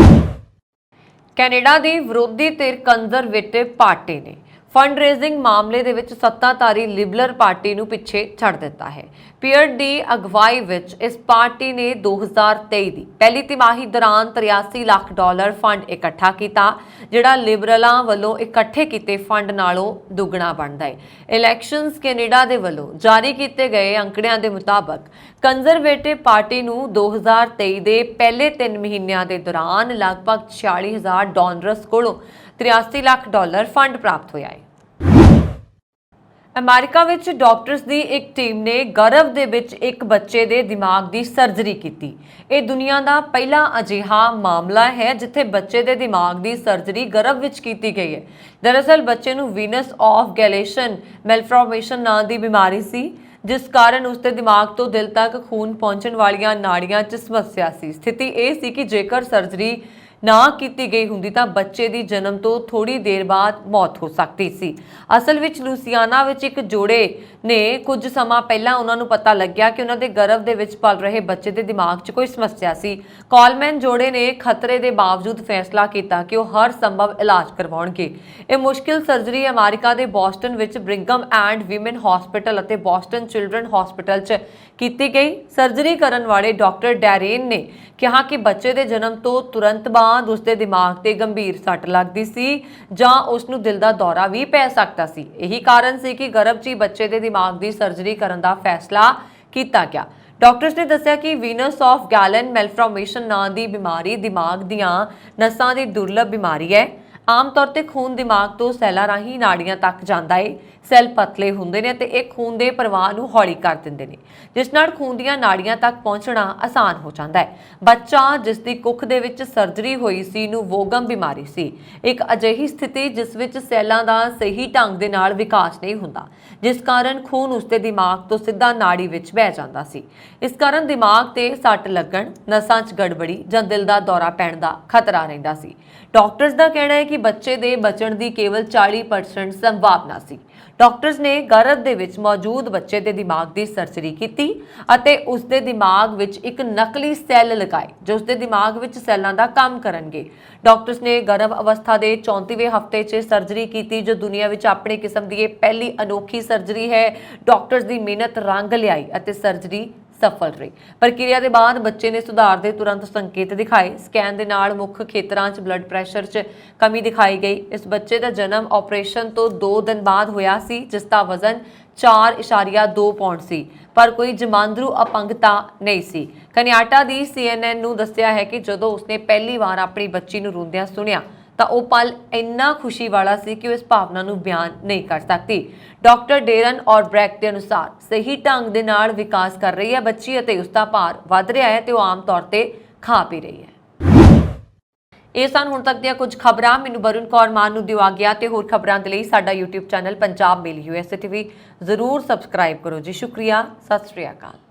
ਕੈਨੇਡਾ ਦੀ ਵਿਰੋਧੀ ਧਿਰ ਕੰਜ਼ਰਵੇਟਿਵ ਪਾਰਟੀ ਨੇ ਫੰਡ ਰੇਜ਼ਿੰਗ ਮਾਮਲੇ ਦੇ ਵਿੱਚ ਸੱਤਾਧਾਰੀ ਲਿਬਰਲ ਪਾਰਟੀ ਨੂੰ ਪਿੱਛੇ ਛੱਡ ਦਿੱਤਾ ਹੈ। ਪੀਅਰ ਦੀ ਅਗਵਾਈ ਵਿੱਚ ਇਸ ਪਾਰਟੀ ਨੇ 2023 ਦੀ ਪਹਿਲੀ ਤਿਮਾਹੀ ਦੌਰਾਨ $83 ਲੱਖ ਫੰਡ ਇਕੱਠਾ ਕੀਤਾ, ਜਿਹੜਾ ਲਿਬਰਲਾਂ ਵੱਲੋਂ ਇਕੱਠੇ ਕੀਤੇ ਫੰਡ ਨਾਲੋਂ ਦੁੱਗਣਾ ਬਣਦਾ ਹੈ। ਇਲੈਕਸ਼ਨਸ ਕੈਨੇਡਾ ਦੇ ਵੱਲੋਂ ਜਾਰੀ ਕੀਤੇ ਗਏ ਅੰਕੜਿਆਂ ਦੇ ਮੁਤਾਬਕ ਕੰਜ਼ਰਵੇਟਿਵ ਪਾਰਟੀ ਨੂੰ 2023 ਦੇ ਪਹਿਲੇ 3 ਮਹੀਨਿਆਂ ਦੇ ਦੌਰਾਨ ਲਗਭਗ $46,000 ਕੋਲੋਂ $83 ਲੱਖ ਫੰਡ ਪ੍ਰਾਪਤ ਹੋਇਆ ਹੈ। ਅਮਰੀਕਾ ਵਿੱਚ ਡਾਕਟਰਸ ਦੀ ਇੱਕ ਟੀਮ ਨੇ ਗਰਭ ਦੇ ਵਿੱਚ ਇੱਕ ਬੱਚੇ ਦੇ ਦਿਮਾਗ ਦੀ ਸਰਜਰੀ ਕੀਤੀ। ਇਹ ਦੁਨੀਆ ਦਾ ਪਹਿਲਾ ਅਜਿਹਾ ਮਾਮਲਾ ਹੈ ਜਿੱਥੇ ਬੱਚੇ ਦੇ ਦਿਮਾਗ ਦੀ ਸਰਜਰੀ ਗਰਭ ਵਿੱਚ ਕੀਤੀ ਗਈ ਹੈ। ਦਰਅਸਲ ਬੱਚੇ ਨੂੰ ਵੀਨਸ ਆਫ ਗੈਲੇਸ਼ਨ ਮੈਲਫਾਰਮੇਸ਼ਨ ਨਾਂ ਦੀ ਬਿਮਾਰੀ ਸੀ, ਜਿਸ ਕਾਰਨ ਉਸ ਦੇ ਦਿਮਾਗ ਤੋਂ ਦਿਲ ਤੱਕ ਖੂਨ ਪਹੁੰਚਣ ਵਾਲੀਆਂ ਨਾੜੀਆਂ 'ਚ ਸਮੱਸਿਆ ਸੀ। ਸਥਿਤੀ ਇਹ ਸੀ ਕਿ ਜੇਕਰ ਸਰਜਰੀ ਨਾ ਕੀਤੀ ਗਈ ਹੁੰਦੀ ਤਾਂ ਬੱਚੇ ਦੀ ਜਨਮ ਤੋਂ ਥੋੜੀ ਦੇਰ ਬਾਅਦ ਮੌਤ ਹੋ ਸਕਦੀ ਸੀ। ਅਸਲ ਵਿੱਚ ਲੂਸੀਆਨਾ ਵਿੱਚ ਇੱਕ ਜੋੜੇ ਨੇ ਕੁਝ ਸਮਾਂ ਪਹਿਲਾਂ ਉਹਨਾਂ ਨੂੰ ਪਤਾ ਲੱਗਿਆ ਕਿ ਉਹਨਾਂ ਦੇ ਗਰਭ ਦੇ ਵਿੱਚ ਪਲ ਰਹੇ ਬੱਚੇ ਦੇ ਦਿਮਾਗ 'ਚ ਕੋਈ ਸਮੱਸਿਆ ਸੀ। ਕਾਲਮੈਨ ਜੋੜੇ ਨੇ ਖਤਰੇ ਦੇ ਬਾਵਜੂਦ ਫੈਸਲਾ ਕੀਤਾ ਕਿ ਉਹ ਹਰ ਸੰਭਵ ਇਲਾਜ ਕਰਵਾਉਣਗੇ। ਇਹ ਮੁਸ਼ਕਿਲ ਸਰਜਰੀ ਅਮਰੀਕਾ ਦੇ ਬੋਸਟਨ ਵਿੱਚ ਬ੍ਰਿੰਗਮ ਐਂਡ ਵੀਮਨ ਹਸਪੀਟਲ ਅਤੇ ਬੋਸਟਨ ਚਿਲਡਰਨ ਹਸਪੀਟਲ 'ਚ ਕੀਤੀ ਗਈ। ਸਰਜਰੀ ਕਰਨ ਵਾਲੇ ਡਾਕਟਰ ਡੈਰੇਨ ਨੇ ਕਿਹਾ ਕਿ ਬੱਚੇ ਦੇ ਜਨਮ ਤੋਂ ਤੁਰੰਤ ਬਾਅਦ ਉਸ ਦੇ ਦਿਮਾਗ ਤੇ ਗੰਭੀਰ ਸੱਟ ਲੱਗਦੀ ਸੀ ਜਾਂ ਉਸ ਨੂੰ ਦਿਲ ਦਾ ਦੌਰਾ ਵੀ ਪੈ ਸਕਦਾ ਸੀ। ਇਹੀ ਕਾਰਨ ਸੀ ਕਿ ਗਰਭ 'ਚ ਹੀ ਬੱਚੇ ਦੇ ਦਿਮਾਗ ਦੀ ਸਰਜਰੀ ਕਰਨ ਦਾ ਫੈਸਲਾ ਕੀਤਾ ਗਿਆ। ਡਾਕਟਰਸ ਨੇ ਦੱਸਿਆ ਕਿ ਵੀਨਸ ਆਫ ਗੈਲਨ ਮੈਲਫਾਰਮੇਸ਼ਨ ਨਾਂ ਦੀ ਬਿਮਾਰੀ ਦਿਮਾਗ ਦੀਆਂ ਨਸਾਂ ਦੀ ਦੁਰਲਭ ਬਿਮਾਰੀ ਹੈ। ਆਮ ਤੌਰ ਤੇ ਖੂਨ ਦਿਮਾਗ ਤੋਂ ਸੈੱਲਾਂ ਰਾਹੀਂ ਨਾੜੀਆਂ ਤੱਕ ਜਾਂਦਾ ਹੈ। ਸੈੱਲ ਪਤਲੇ ਹੁੰਦੇ ਨੇ ਤੇ ਇਹ ਖੂਨ ਦੇ ਪ੍ਰਵਾਹ ਨੂੰ ਹੌਲੀ ਕਰ ਦਿੰਦੇ ਨੇ, ਜਿਸ ਨਾਲ ਖੂਨ ਦੀਆਂ ਨਾੜੀਆਂ ਤੱਕ ਪਹੁੰਚਣਾ ਆਸਾਨ ਹੋ ਜਾਂਦਾ ਹੈ। ਬੱਚਾ ਜਿਸ ਦੀ ਕੁੱਖ ਦੇ ਵਿੱਚ ਸਰਜਰੀ ਹੋਈ ਸੀ ਨੂੰ ਵੋਗਮ ਬਿਮਾਰੀ ਸੀ, ਇੱਕ ਅਜਿਹੀ ਸਥਿਤੀ ਜਿਸ ਵਿੱਚ ਸੈੱਲਾਂ ਦਾ ਸਹੀ ਢੰਗ ਦੇ ਨਾਲ ਵਿਕਾਸ ਨਹੀਂ ਹੁੰਦਾ, ਜਿਸ ਕਾਰਨ ਖੂਨ ਉਸਦੇ ਦਿਮਾਗ ਤੋਂ ਸਿੱਧਾ ਨਾੜੀ ਵਿੱਚ ਵਹਿ ਜਾਂਦਾ ਸੀ। ਇਸ ਕਾਰਨ ਦਿਮਾਗ ਤੇ ਸੱਟ ਲੱਗਣ, ਨਸਾਂ 'ਚ ਗੜਬੜੀ ਜਾਂ ਦਿਲ ਦਾ ਦੌਰਾ ਪੈਣ ਦਾ ਖਤਰਾ ਰਹਿੰਦਾ ਸੀ। ਡਾਕਟਰਸ ਦਾ ਕਹਿਣਾ ਹੈ ਕਿ ਬੱਚੇ ਦੇ ਬਚਣ ਦੀ ਕੇਵਲ 40% ਸੰਭਾਵਨਾ ਸੀ। ਡਾਕਟਰਸ ਨੇ ਗਰਭ ਦੇ ਵਿੱਚ ਮੌਜੂਦ ਬੱਚੇ ਦੇ ਦਿਮਾਗ ਦੀ ਸਰਜਰੀ ਕੀਤੀ ਅਤੇ ਉਸ ਦੇ ਦਿਮਾਗ ਵਿੱਚ ਇੱਕ ਨਕਲੀ ਸੈੱਲ ਲਗਾਏ ਜੋ ਉਸ ਦੇ ਦਿਮਾਗ ਵਿੱਚ ਸੈੱਲਾਂ ਦਾ ਕੰਮ ਕਰਨਗੇ। ਡਾਕਟਰਸ ਨੇ ਗਰਭ ਅਵਸਥਾ ਦੇ 34ਵੇਂ ਹਫ਼ਤੇ 'ਚ ਸਰਜਰੀ ਕੀਤੀ, ਜੋ ਦੁਨੀਆ ਵਿੱਚ ਆਪਣੇ ਕਿਸਮ ਦੀ ਇਹ ਪਹਿਲੀ ਅਨੋਖੀ ਸਰਜਰੀ ਹੈ। ਡਾਕਟਰਸ ਦੀ ਮਿਹਨਤ ਰੰਗ ਲਿਆਈ ਅਤੇ ਸਰਜਰੀ ਸਫਲ ਰਹੀ। ਪ੍ਰਕਿਰਿਆ ਦੇ ਬਾਅਦ ਬੱਚੇ ਨੇ ਸੁਧਾਰ ਦੇ ਤੁਰੰਤ ਸੰਕੇਤ ਦਿਖਾਏ। ਸਕੈਨ ਦੇ ਨਾਲ ਮੁੱਖ ਖੇਤਰਾਂ 'ਚ ਬਲੱਡ ਪ੍ਰੈਸ਼ਰ 'ਚ ਕਮੀ ਦਿਖਾਈ ਗਈ। ਇਸ ਬੱਚੇ ਦਾ ਜਨਮ ਆਪਰੇਸ਼ਨ ਤੋਂ 2 ਦਿਨ ਬਾਅਦ ਹੋਇਆ ਸੀ, ਜਿਸ ਦਾ ਵਜ਼ਨ 4.2 ਪੌਂਡ ਸੀ, ਪਰ ਕੋਈ ਜਮਾਂਦਰੂ ਅਪੰਗਤਾ ਨਹੀਂ ਸੀ। ਕਨਿਆਟਾ ਦੀ CNN ਨੂੰ ਦੱਸਿਆ ਹੈ ਕਿ ਜਦੋਂ ਉਸਨੇ ਪਹਿਲੀ ਵਾਰ ਆਪਣੀ ਬੱਚੀ ਨੂੰ ਰੋਂਦਿਆਂ ਸੁਣਿਆ ਤਾਂ ਉਹ ਪਲ ਇੰਨਾ ਖੁਸ਼ੀ ਵਾਲਾ ਸੀ ਕਿ ਉਹ ਇਸ ਭਾਵਨਾ ਨੂੰ ਬਿਆਨ ਨਹੀਂ ਕਰ ਸਕਦੀ। ਡਾਕਟਰ ਡੇਰਨ ਔਰ ਬ੍ਰੈਕ ਦੇ ਅਨੁਸਾਰ ਸਹੀ ਢੰਗ ਦੇ ਨਾਲ ਵਿਕਾਸ ਕਰ ਰਹੀ ਹੈ ਬੱਚੀ ਅਤੇ ਉਸ ਦਾ ਭਾਰ ਵੱਧ ਰਿਹਾ ਹੈ ਤੇ ਉਹ ਆਮ ਤੌਰ ਤੇ ਖਾ ਪੀ ਰਹੀ ਹੈ। ਇਹ ਸਨ ਹੁਣ ਤੱਕ ਦੀਆਂ ਕੁਝ ਖਬਰਾਂ। ਮੈਨੂੰ ਵਰੁਣ ਕੌਰ ਮਾਨ ਨੂੰ ਦਿਓ ਆਗਿਆ ਤੇ ਹੋਰ ਖਬਰਾਂ ਦੇ ਲਈ ਸਾਡਾ YouTube ਚੈਨਲ ਪੰਜਾਬ ਮੇਲ USA TV ਜ਼ਰੂਰ ਸਬਸਕ੍ਰਾਈਬ ਕਰੋ ਜੀ। ਸ਼ੁਕਰੀਆ, ਸਤਿ ਸ਼੍ਰੀ ਅਕਾਲ।